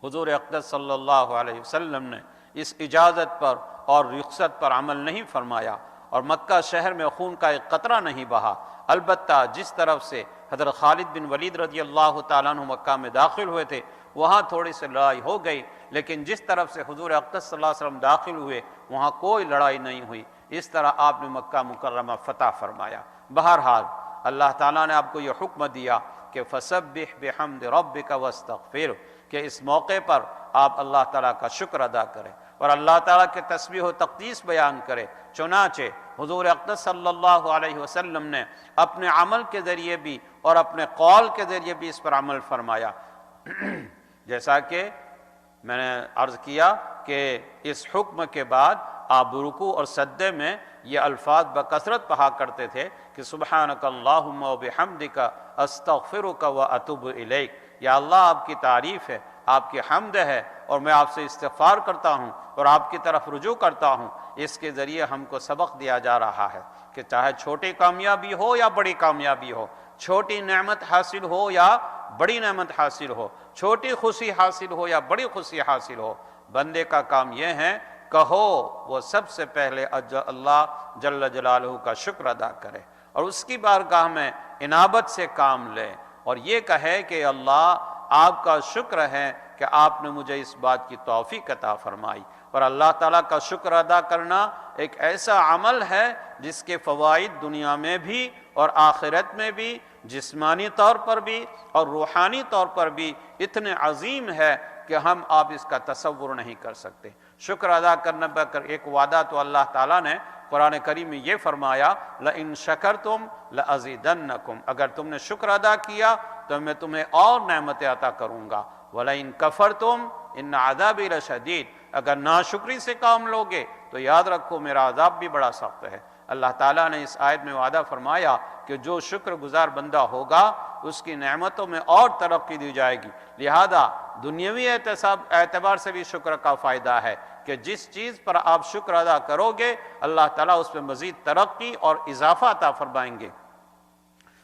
حضور اقدس صلی اللہ علیہ وسلم نے اس اجازت پر اور رخصت پر عمل نہیں فرمایا اور مکہ شہر میں خون کا ایک قطرہ نہیں بہا۔ البتہ جس طرف سے حضرت خالد بن ولید رضی اللہ تعالیٰ عنہ مکہ میں داخل ہوئے تھے وہاں تھوڑی سی لڑائی ہو گئی، لیکن جس طرف سے حضور اقدس صلی اللہ علیہ وسلم داخل ہوئے وہاں کوئی لڑائی نہیں ہوئی۔ اس طرح آپ نے مکہ مکرمہ فتح فرمایا۔ بہرحال اللہ تعالیٰ نے آپ کو یہ حکم دیا کہ فسبح بحمد ربک واستغفر، کہ اس موقع پر آپ اللہ تعالیٰ کا شکر ادا کریں اور اللہ تعالیٰ کے تسبیح و تقدیس بیان کریں۔ چنانچہ حضور اقدس صلی اللہ علیہ وسلم نے اپنے عمل کے ذریعے بھی اور اپنے قول کے ذریعے بھی اس پر عمل فرمایا۔ جیسا کہ میں نے عرض کیا کہ اس حکم کے بعد آپ رکوع اور سجدے میں یہ الفاظ بکثرت پڑھا کرتے تھے کہ سبحانک اللہم وبحمدک استغفرک واتوب الیک، یا اللہ آپ کی تعریف ہے، آپ کی حمد ہے اور میں آپ سے استغفار کرتا ہوں اور آپ کی طرف رجوع کرتا ہوں۔ اس کے ذریعے ہم کو سبق دیا جا رہا ہے کہ چاہے چھوٹی کامیابی ہو یا بڑی کامیابی ہو، چھوٹی نعمت حاصل ہو یا بڑی نعمت حاصل ہو، چھوٹی خوشی حاصل ہو یا بڑی خوشی حاصل ہو، بندے کا کام یہ ہے کہو وہ سب سے پہلے اللہ جل جلالہ کا شکر ادا کرے اور اس کی بارگاہ میں انابت سے کام لے اور یہ کہے کہ اللہ آپ کا شکر ہے کہ آپ نے مجھے اس بات کی توفیق عطا فرمائی۔ اور اللہ تعالیٰ کا شکر ادا کرنا ایک ایسا عمل ہے جس کے فوائد دنیا میں بھی اور آخرت میں بھی، جسمانی طور پر بھی اور روحانی طور پر بھی اتنے عظیم ہے کہ ہم آپ اس کا تصور نہیں کر سکتے۔ شکر ادا کرنے پر ایک وعدہ تو اللہ تعالیٰ نے قرآن کریم میں یہ فرمایا، لَإِن شَكَرْتُمْ لَأَزِيدَنَّكُمْ، اگر تم نے شکر ادا کیا تو میں تمہیں اور نعمتیں عطا کروں گا، وَلَئِن كَفَرْتُمْ إِنَّ عَذَابِي لَشَدِيدٌ، اگر ناشکری سے کام لوگے تو یاد رکھو میرا عذاب بھی بڑا سخت ہے۔ اللہ تعالیٰ نے اس آیت میں وعدہ فرمایا کہ جو شکر گزار بندہ ہوگا اس کی نعمتوں میں اور ترقی دی جائے گی۔ لہذا دنیاوی اعتبار سے بھی شکر کا فائدہ ہے کہ جس چیز پر آپ شکر ادا کرو گے اللہ تعالیٰ اس پہ مزید ترقی اور اضافہ عطا فرمائیں گے۔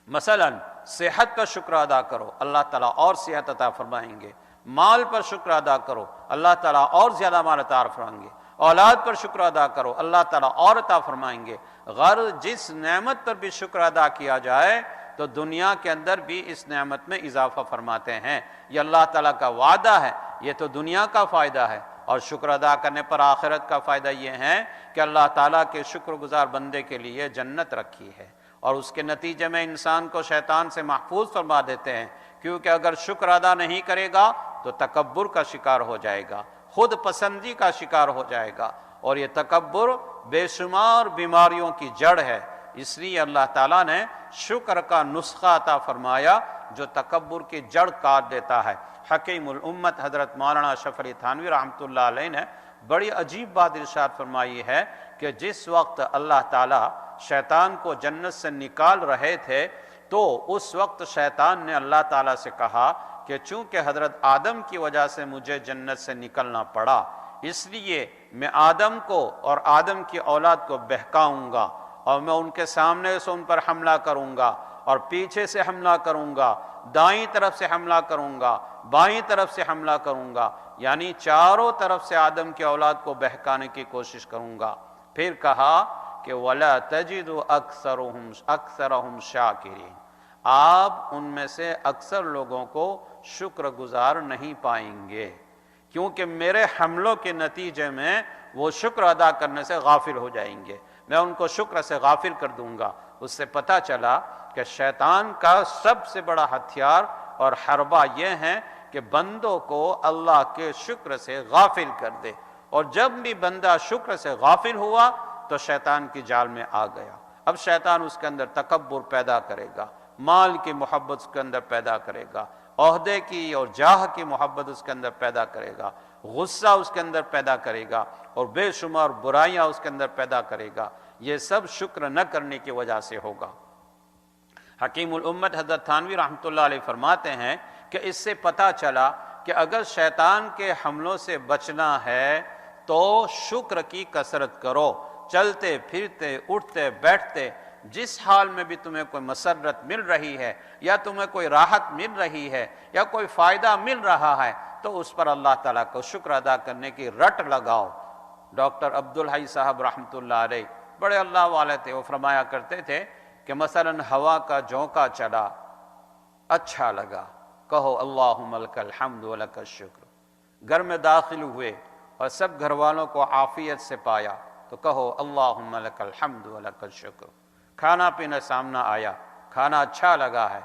مثلا صحت کا شکر ادا کرو اللہ تعالیٰ اور صحت عطا فرمائیں گے، مال پر شکر ادا کرو اللہ تعالیٰ اور زیادہ مال عطا فرمائیں گے، اولاد پر شکر ادا کرو اللہ تعالیٰ اور عطا فرمائیں گے۔ غرض جس نعمت پر بھی شکر ادا کیا جائے تو دنیا کے اندر بھی اس نعمت میں اضافہ فرماتے ہیں۔ یہ اللہ تعالیٰ کا وعدہ ہے، یہ تو دنیا کا فائدہ ہے، اور شکر ادا کرنے پر آخرت کا فائدہ یہ ہے کہ اللہ تعالیٰ کے شکر گزار بندے کے لیے جنت رکھی ہے، اور اس کے نتیجے میں انسان کو شیطان سے محفوظ فرما دیتے ہیں، کیونکہ اگر شکر ادا نہیں کرے گا تو تکبر کا شکار ہو جائے گا، خود پسندی کا شکار ہو جائے گا، اور یہ تکبر بے شمار بیماریوں کی جڑ ہے۔ اس لیے اللہ تعالیٰ نے شکر کا نسخہ عطا فرمایا جو تکبر کی جڑ کاٹ دیتا ہے۔ حکیم الامت حضرت مولانا اشرف علی تھانوی رحمۃ اللہ علیہ نے بڑی عجیب بات ارشاد فرمائی ہے کہ جس وقت اللہ تعالیٰ شیطان کو جنت سے نکال رہے تھے تو اس وقت شیطان نے اللہ تعالیٰ سے کہا کہ چونکہ حضرت آدم کی وجہ سے مجھے جنت سے نکلنا پڑا، اس لیے میں آدم کو اور آدم کی اولاد کو بہکاؤں گا، اور میں ان کے سامنے سے ان پر حملہ کروں گا اور پیچھے سے حملہ کروں گا، دائیں طرف سے حملہ کروں گا، بائیں طرف سے حملہ کروں گا، یعنی چاروں طرف سے آدم کی اولاد کو بہکانے کی کوشش کروں گا۔ پھر کہا کہ وَلَا تَجِدُ أَكْثَرَهُمْ شَاكِرِينَ، آپ ان میں سے اکثر لوگوں کو شکر گزار نہیں پائیں گے، کیونکہ میرے حملوں کے نتیجے میں وہ شکر ادا کرنے سے غافل ہو جائیں گے، میں ان کو شکر سے غافل کر دوں گا۔ اس سے پتہ چلا کہ شیطان کا سب سے بڑا ہتھیار اور حربہ یہ ہے کہ بندوں کو اللہ کے شکر سے غافل کر دے، اور جب بھی بندہ شکر سے غافل ہوا تو شیطان کی جال میں آ گیا۔ اب شیطان اس کے اندر تکبر پیدا کرے گا، مال کی محبت اس کے اندر پیدا کرے گا، عہدے کی اور جاہ کی محبت اس کے اندر پیدا کرے گا، غصہ اس کے اندر پیدا کرے گا، اور بے شمار برائیاں اس کے اندر پیدا کرے گا۔ یہ سب شکر نہ کرنے کی وجہ سے ہوگا۔ حکیم الامت حضرت تھانوی رحمۃ اللہ علیہ فرماتے ہیں کہ اس سے پتہ چلا کہ اگر شیطان کے حملوں سے بچنا ہے تو شکر کی کثرت کرو، چلتے پھرتے اٹھتے بیٹھتے جس حال میں بھی تمہیں کوئی مسرت مل رہی ہے یا تمہیں کوئی راحت مل رہی ہے یا کوئی فائدہ مل رہا ہے تو اس پر اللہ تعالیٰ کو شکر ادا کرنے کی رٹ لگاؤ۔ ڈاکٹر عبدالحی صاحب رحمۃ اللہ علیہ بڑے اللہ والے تھے، وہ فرمایا کرتے تھے کہ مثلا ہوا کا جھونکا چلا، اچھا لگا، کہو اللہم لک الحمد ولک الشکر۔ گھر میں داخل ہوئے اور سب گھر والوں کو عافیت سے پایا تو کہو اللہم لک الحمد ولک الشکر۔ کھانا پینا سامنا آیا، کھانا اچھا لگا ہے،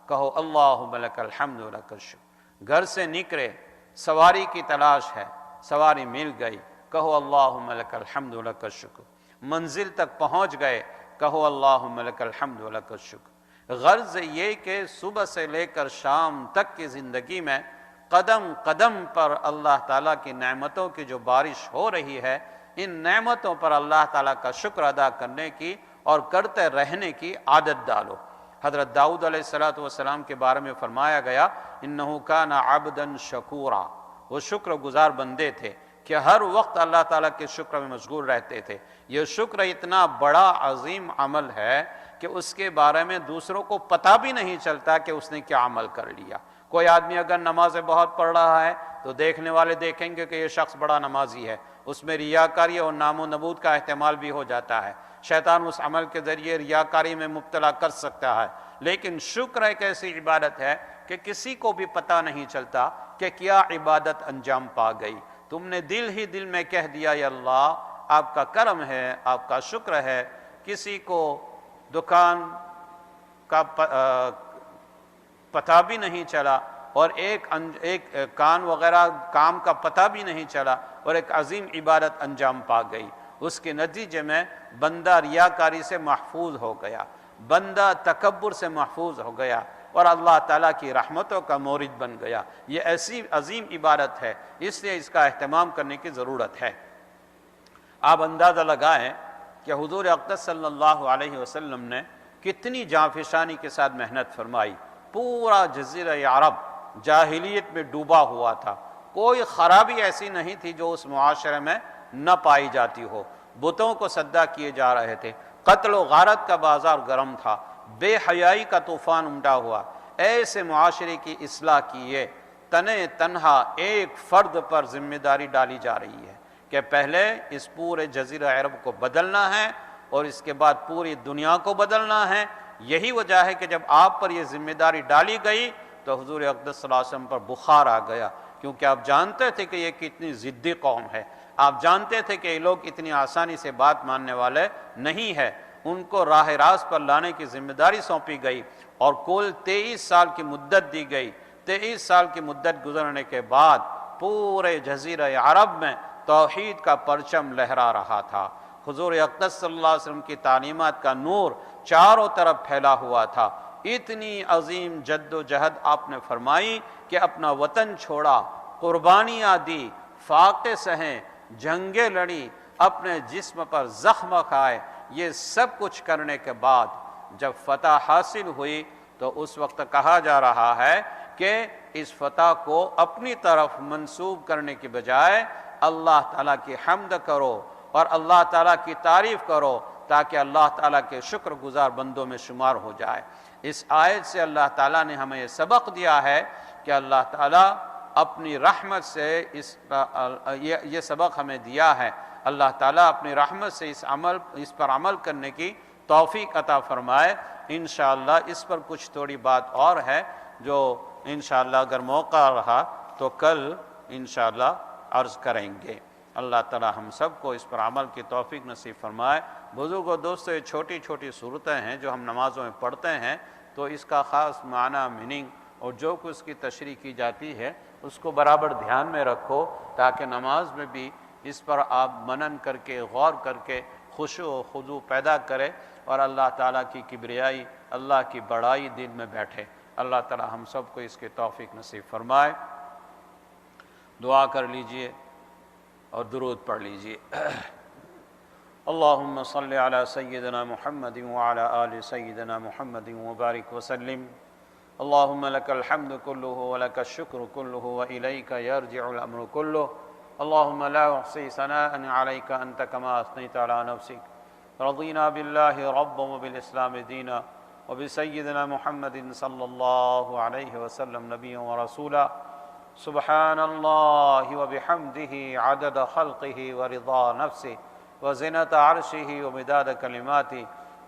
کہو اللہم لک الحمد ولک الشکر۔ گھر سے نکلے، سواری کی تلاش ہے، سواری مل گئی، کہو اللہم لک الحمد ولک الشکر۔ منزل تک پہنچ گئے، کہو اللہم لک الحمد ولک الشکر۔ غرض یہ کہ صبح سے لے کر شام تک کی زندگی میں قدم قدم پر اللہ تعالیٰ کی نعمتوں کی جو بارش ہو رہی ہے، ان نعمتوں پر اللہ تعالیٰ کا شکر ادا کرنے کی اور کرتے رہنے کی عادت ڈالو۔ حضرت داؤد علیہ السلام کے بارے میں فرمایا گیا انہ کان عبدا شکورا، وہ شکر گزار بندے تھے کہ ہر وقت اللہ تعالیٰ کے شکر میں مشغول رہتے تھے۔ یہ شکر اتنا بڑا عظیم عمل ہے کہ اس کے بارے میں دوسروں کو پتہ بھی نہیں چلتا کہ اس نے کیا عمل کر لیا۔ کوئی آدمی اگر نمازیں بہت پڑھ رہا ہے تو دیکھنے والے دیکھیں گے کہ یہ شخص بڑا نمازی ہے، اس میں ریاکاری اور نام و نمود کا احتمال بھی ہو جاتا ہے، شیطان اس عمل کے ذریعے ریاکاری میں مبتلا کر سکتا ہے۔ لیکن شکر ایک ایسی عبادت ہے کہ کسی کو بھی پتہ نہیں چلتا کہ کیا عبادت انجام پا گئی، تم نے دل ہی دل میں کہہ دیا یا اللہ آپ کا کرم ہے، آپ کا شکر ہے۔ کسی کو دکان کا پتہ بھی نہیں چلا اور ایک کان وغیرہ کام کا پتہ بھی نہیں چلا اور ایک عظیم عبادت انجام پا گئی، اس کے نتیجے میں بندہ ریاکاری سے محفوظ ہو گیا، بندہ تکبر سے محفوظ ہو گیا اور اللہ تعالیٰ کی رحمتوں کا مورد بن گیا۔ یہ ایسی عظیم عبادت ہے، اس لیے اس کا اہتمام کرنے کی ضرورت ہے۔ آپ اندازہ لگائیں کہ حضور اقدس صلی اللہ علیہ وسلم نے کتنی جانفشانی کے ساتھ محنت فرمائی۔ پورا جزیرہ عرب جاہلیت میں ڈوبا ہوا تھا، کوئی خرابی ایسی نہیں تھی جو اس معاشرے میں نہ پائی جاتی ہو، بتوں کو سجدہ کیے جا رہے تھے، قتل و غارت کا بازار گرم تھا، بے حیائی کا طوفان امٹا ہوا۔ ایسے معاشرے کی اصلاح کیے تنے تنہا ایک فرد پر ذمہ داری ڈالی جا رہی ہے کہ پہلے اس پورے جزیرہ عرب کو بدلنا ہے اور اس کے بعد پوری دنیا کو بدلنا ہے۔ یہی وجہ ہے کہ جب آپ پر یہ ذمہ داری ڈالی گئی تو حضور اقدس صلی اللہ علیہ وسلم پر بخار آ گیا، کیونکہ آپ جانتے تھے کہ یہ کتنی ضدی قوم ہے، آپ جانتے تھے کہ یہ لوگ اتنی آسانی سے بات ماننے والے نہیں ہے۔ ان کو راہ راست پر لانے کی ذمہ داری سونپی گئی اور کل 23 سال کی مدت دی گئی۔ 23 سال کی مدت گزرنے کے بعد پورے جزیرہ عرب میں توحید کا پرچم لہرا رہا تھا، حضور اقدس صلی اللہ علیہ وسلم کی تعلیمات کا نور چاروں طرف پھیلا ہوا تھا۔ اتنی عظیم جد و جہد آپ نے فرمائی کہ اپنا وطن چھوڑا، قربانیاں دی، فاقے سہیں، جنگیں لڑی، اپنے جسم پر زخم کھائے۔ یہ سب کچھ کرنے کے بعد جب فتح حاصل ہوئی تو اس وقت کہا جا رہا ہے کہ اس فتح کو اپنی طرف منسوب کرنے کی بجائے اللہ تعالیٰ کی حمد کرو اور اللہ تعالیٰ کی تعریف کرو تاکہ اللہ تعالیٰ کے شکر گزار بندوں میں شمار ہو جائے۔ اس آیت سے اللہ تعالیٰ نے ہمیں یہ سبق دیا ہے کہ اللہ تعالیٰ اپنی رحمت سے یہ سبق ہمیں دیا ہے، اللہ تعالیٰ اپنی رحمت سے اس پر عمل کرنے کی توفیق عطا فرمائے۔ انشاءاللہ اس پر کچھ تھوڑی بات اور ہے جو انشاءاللہ اگر موقع رہا تو کل انشاءاللہ عرض کریں گے۔ اللہ تعالیٰ ہم سب کو اس پر عمل کی توفیق نصیب فرمائے۔ بزرگوں دوستو، یہ چھوٹی چھوٹی صورتیں ہیں جو ہم نمازوں میں پڑھتے ہیں، تو اس کا خاص معنی، میننگ اور جو کچھ اس کی تشریح کی جاتی ہے اس کو برابر دھیان میں رکھو تاکہ نماز میں بھی اس پر آپ منن کر کے، غور کر کے خشوع و خضوع پیدا کرے اور اللہ تعالیٰ کی کبریائی، اللہ کی بڑائی دل میں بیٹھے۔ اللہ تعالیٰ ہم سب کو اس کی توفیق نصیب فرمائے۔ دعا کر لیجئے اور درود پڑھ لیجئے۔ اللہم صلی علی سیدنا محمد وعلی آل سیدنا محمد وبارک وسلم۔ اللہم لک الحمد کلہ ولک الشکر کلہ وإلیک یرجع الامر کلہ۔ اللہم لا احصی ثناء علیک انت کما اثنیت علی نفسک۔ رضینا باللہ ربا وبالاسلام دینا وبسیدنا محمد صلی اللہ علیہ وسلم نبیا ورسولا۔ سبحان اللہ وبحمدہ عدد خلقہ ورضا نفسہ وزنة عرشہ ومداد کلماتہ۔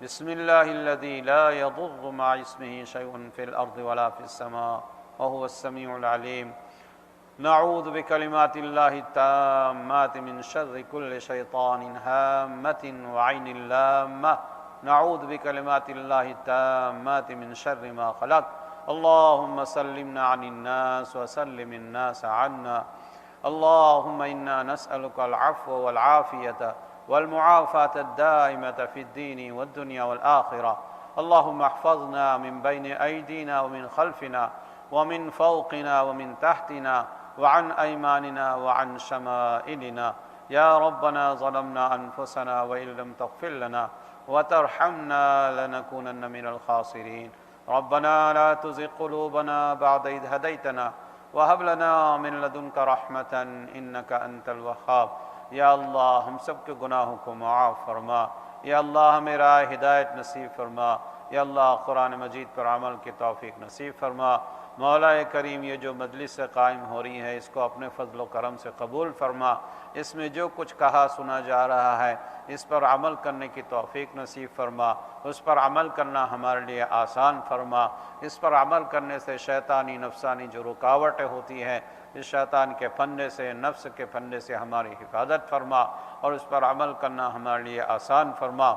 بسم اللہ الذی لا یضر مع اسمہ شیء فی الارض ولا فی السماء وهو السمیع العلیم۔ نعوذ بکلمات اللہ التامات من شر کل شیطان ہامۃ وعین لامہ۔ نعوذ بکلمات اللہ التامات من شر ما خلق۔ اللہم سلمنا عن الناس وسلم الناس عنا۔ اللہم انا نسألک العفو والعافیة والمعافاة الدائمة في الدين والدنيا والآخرة۔ اللهم احفظنا من بين أيدينا ومن خلفنا ومن فوقنا ومن تحتنا وعن أيماننا وعن شمائلنا۔ يا ربنا ظلمنا أنفسنا وإن لم تغفر لنا وترحمنا لنكونن من الخاسرين۔ ربنا لا تزغ قلوبنا بعد إذ هديتنا وهب لنا من لدنك رحمة إنك أنت الوهاب۔ یا اللہ ہم سب کے گناہوں کو معاف فرما، یا اللہ ہمیں راہ ہدایت نصیب فرما، یا اللہ قرآن مجید پر عمل کی توفیق نصیب فرما۔ مولا کریم یہ جو مجلس سے قائم ہو رہی ہے اس کو اپنے فضل و کرم سے قبول فرما، اس میں جو کچھ کہا سنا جا رہا ہے اس پر عمل کرنے کی توفیق نصیب فرما، اس پر عمل کرنا ہمارے لیے آسان فرما، اس پر عمل کرنے سے شیطانی نفسانی جو رکاوٹیں ہوتی ہیں اس شیطان کے پھندے سے، نفس کے پھندے سے ہماری حفاظت فرما اور اس پر عمل کرنا ہمارے لیے آسان فرما۔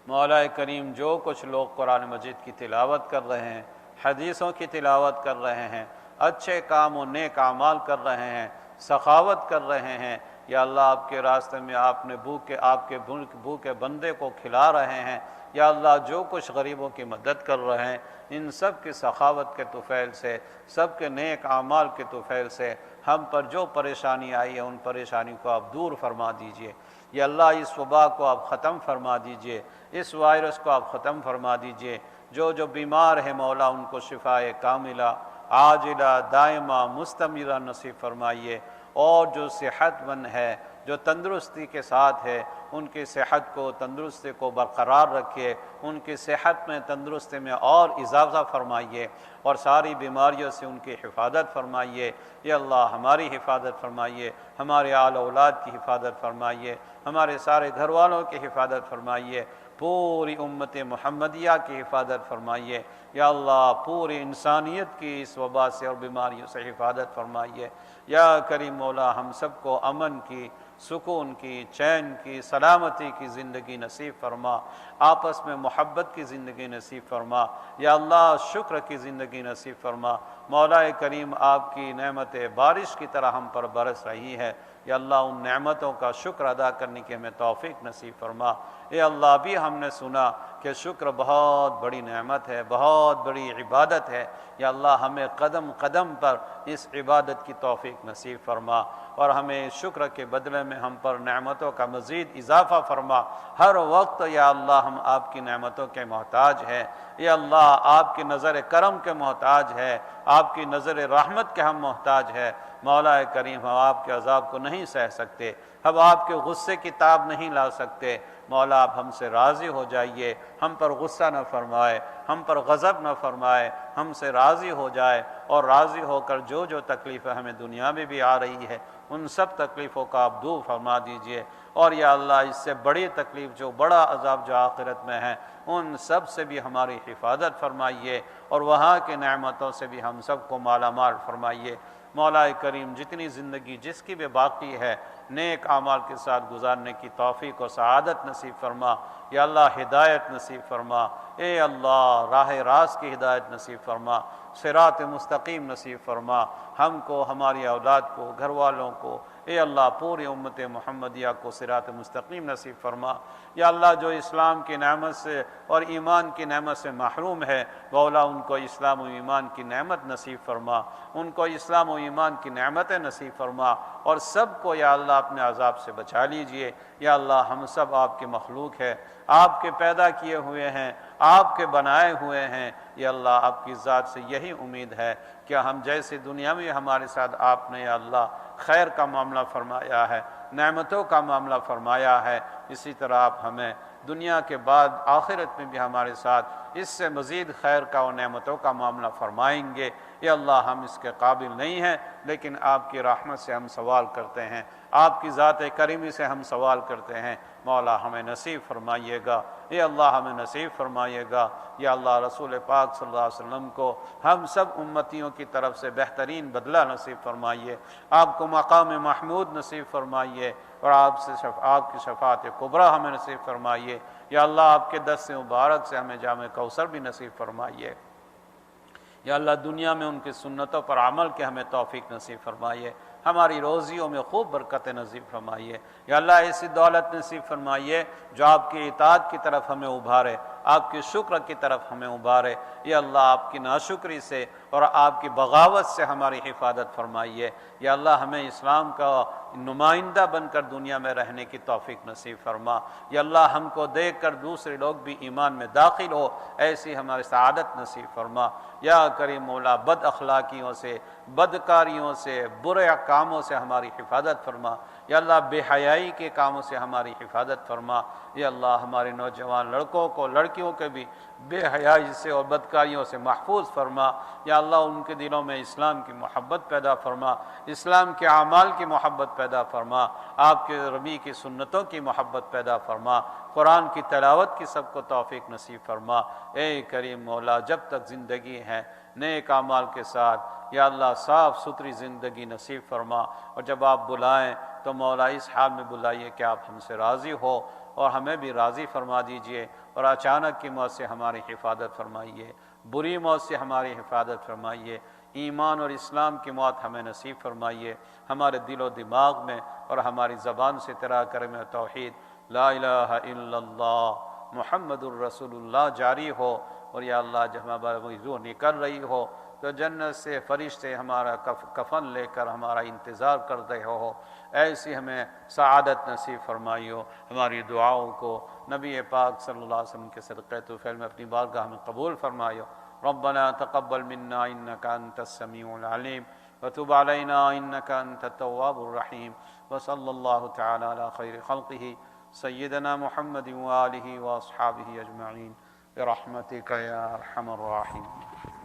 مولا کریم جو کچھ لوگ قرآن مجید کی تلاوت کر رہے ہیں، حدیثوں کی تلاوت کر رہے ہیں، اچھے کام و نیک اعمال کر رہے ہیں، سخاوت کر رہے ہیں، یا اللہ آپ کے راستے میں آپ نے آپ کے بھوکے بندے کو کھلا رہے ہیں، یا اللہ جو کچھ غریبوں کی مدد کر رہے ہیں ان سب کی سخاوت کے طفیل سے، سب کے نیک اعمال کے طفیل سے ہم پر جو پریشانی آئی ہے ان پریشانی کو آپ دور فرما دیجئے، یا اللہ اس وبا کو آپ ختم فرما دیجئے، اس وائرس کو آپ ختم فرما دیجئے، جو بیمار ہے مولا ان کو شفائے کاملہ عاجلہ دائمہ مستمرہ نصیب فرمائیے، اور جو صحت مند ہے جو تندرستی کے ساتھ ہے ان کی صحت کو تندرستی کو برقرار رکھیے، ان کی صحت میں تندرستی میں اور اضافہ فرمائیے اور ساری بیماریوں سے ان کی حفاظت فرمائیے، یا اللہ ہماری حفاظت فرمائیے، ہمارے آل اولاد کی حفاظت فرمائیے، ہمارے سارے گھر والوں کی حفاظت فرمائیے، پوری امت محمدیہ کی حفاظت فرمائیے، یا اللہ پوری انسانیت کی اس وبا سے اور بیماریوں سے حفاظت فرمائیے، یا کریم مولا ہم سب کو امن کی، سکون کی، چین کی، سلامتی کی زندگی نصیب فرما، آپس میں محبت کی زندگی نصیب فرما، یا اللہ شکر کی زندگی نصیب فرما، مولا کریم آپ کی نعمت بارش کی طرح ہم پر برس رہی ہے، یا اللہ ان نعمتوں کا شکر ادا کرنے کی ہمیں توفیق نصیب فرما، اے اللہ بھی ہم نے سنا کہ شکر بہت بڑی نعمت ہے، بہت بڑی عبادت ہے، یا اللہ ہمیں قدم قدم پر اس عبادت کی توفیق نصیب فرما اور ہمیں شکر کے بدلے میں ہم پر نعمتوں کا مزید اضافہ فرما، ہر وقت یا اللہ ہم آپ کی نعمتوں کے محتاج ہیں، یا اللہ آپ کی نظر کرم کے محتاج ہے، آپ کی نظر رحمت کے ہم محتاج ہے، مولا کریم ہم آپ کے عذاب کو نہیں سہ سکتے، ہم آپ کے غصے کی تاب نہیں لا سکتے، مولا آپ ہم سے راضی ہو جائیے، ہم پر غصہ نہ فرمائے، ہم پر غضب نہ فرمائے، ہم سے راضی ہو جائے اور راضی ہو کر جو تکلیفیں ہمیں دنیا میں بھی آ رہی ہے ان سب تکلیفوں کا آپ دور فرما دیجئے، اور یا اللہ اس سے بڑی تکلیف جو بڑا عذاب جو آخرت میں ہے ان سب سے بھی ہماری حفاظت فرمائیے اور وہاں کی نعمتوں سے بھی ہم سب کو مالا مال فرمائیے، مولا کریم جتنی زندگی جس کی بھی باقی ہے نیک اعمال کے ساتھ گزارنے کی توفیق و سعادت نصیب فرما، یا اللہ ہدایت نصیب فرما، اے اللہ راہ راست کی ہدایت نصیب فرما، صراط مستقیم نصیب فرما، ہم کو ہماری اولاد کو گھر والوں کو، اے اللہ پوری امت محمدیہ کو صراط مستقیم نصیب فرما، یا اللہ جو اسلام کی نعمت سے اور ایمان کی نعمت سے محروم ہے مولا ان کو اسلام و ایمان کی نعمت نصیب فرما، ان کو اسلام و ایمان کی نعمتیں نصیب فرما، اور سب کو یا اللہ اپنے عذاب سے بچا لیجئے، یا اللہ ہم سب آپ کی مخلوق ہے، آپ کے پیدا کیے ہوئے ہیں، آپ کے بنائے ہوئے ہیں، یا اللہ آپ کی ذات سے یہی امید ہے کہ ہم جیسے دنیا میں ہمارے ساتھ آپ نے یا اللہ خیر کا معاملہ فرمایا ہے، نعمتوں کا معاملہ فرمایا ہے، اسی طرح آپ ہمیں دنیا کے بعد آخرت میں بھی ہمارے ساتھ اس سے مزید خیر کا اور نعمتوں کا معاملہ فرمائیں گے، یا اللہ ہم اس کے قابل نہیں ہیں لیکن آپ کی رحمت سے ہم سوال کرتے ہیں، آپ کی ذات کریمی سے ہم سوال کرتے ہیں، مولا ہمیں نصیب فرمائیے گا، یا اللہ ہمیں نصیب فرمائیے گا، یا اللہ رسول پاک صلی اللہ علیہ وسلم کو ہم سب امتیوں کی طرف سے بہترین بدلہ نصیب فرمائیے، آپ کو مقام محمود نصیب فرمائیے اور آپ کی شفاعت کبریٰ ہمیں نصیب فرمائیے، یا اللہ آپ کے دست مبارک سے ہمیں جام کوثر بھی نصیب فرمائیے، یا اللہ دنیا میں ان کی سنتوں پر عمل کے ہمیں توفیق نصیب فرمائیے، ہماری روزیوں میں خوب برکت نصیب فرمائیے، یا اللہ ایسی دولت نصیب فرمائیے جو آپ کی اطاعت کی طرف ہمیں ابھارے، آپ کی شکر کی طرف ہمیں ابھارے، یا اللہ آپ کی ناشکری سے اور آپ کی بغاوت سے ہماری حفاظت فرمائیے، یا اللہ ہمیں اسلام کا نمائندہ بن کر دنیا میں رہنے کی توفیق نصیب فرما، یا اللہ ہم کو دیکھ کر دوسرے لوگ بھی ایمان میں داخل ہو ایسی ہماری سعادت نصیب فرما، یا کریم مولا بد اخلاقیوں سے، بدکاریوں سے، برے کاموں سے ہماری حفاظت فرما، یا اللہ بے حیائی کے کاموں سے ہماری حفاظت فرما، یا اللہ ہمارے نوجوان لڑکوں کو لڑکیوں کے بھی بے حیائی سے اور بدکاریوں سے محفوظ فرما، یا اللہ ان کے دلوں میں اسلام کی محبت پیدا فرما، اسلام کے اعمال کی محبت پیدا فرما، آپ کے نبی کی سنتوں کی محبت پیدا فرما، قرآن کی تلاوت کی سب کو توفیق نصیب فرما۔ اے کریم مولا، جب تک زندگی ہے نیک اعمال کے ساتھ یا اللہ صاف ستھری زندگی نصیب فرما، اور جب آپ بلائیں تو مولا اس حال میں بلائیے کہ آپ ہم سے راضی ہو اور ہمیں بھی راضی فرما دیجئے، اور اچانک کی موت سے ہماری حفاظت فرمائیے، بری موت سے ہماری حفاظت فرمائیے، ایمان اور اسلام کی موت ہمیں نصیب فرمائیے، ہمارے دل و دماغ میں اور ہماری زبان سے تیرا کلمہ توحید لا الہ الا اللہ محمد الرسول اللہ جاری ہو، اور یا اللہ جب ہماری روح نکل رہی ہو تو جنت سے فرشتے ہمارا کفن لے کر ہمارا انتظار کرتے ہو، ایسی ہمیں سعادت نصیب فرمائیو، ہماری دعاؤں کو نبی پاک صلی اللہ علیہ وسلم کے صدقے طفیل میں اپنی بارگاہ میں قبول فرمائیو۔ ربنا تقبل منا انك انت السميع العليم وتب علينا انك انت التواب الرحيم، وصلى الله تعالى على خير خلقه سيدنا محمد وآله واصحابه اجمعين برحمتك يا ارحم الراحمين۔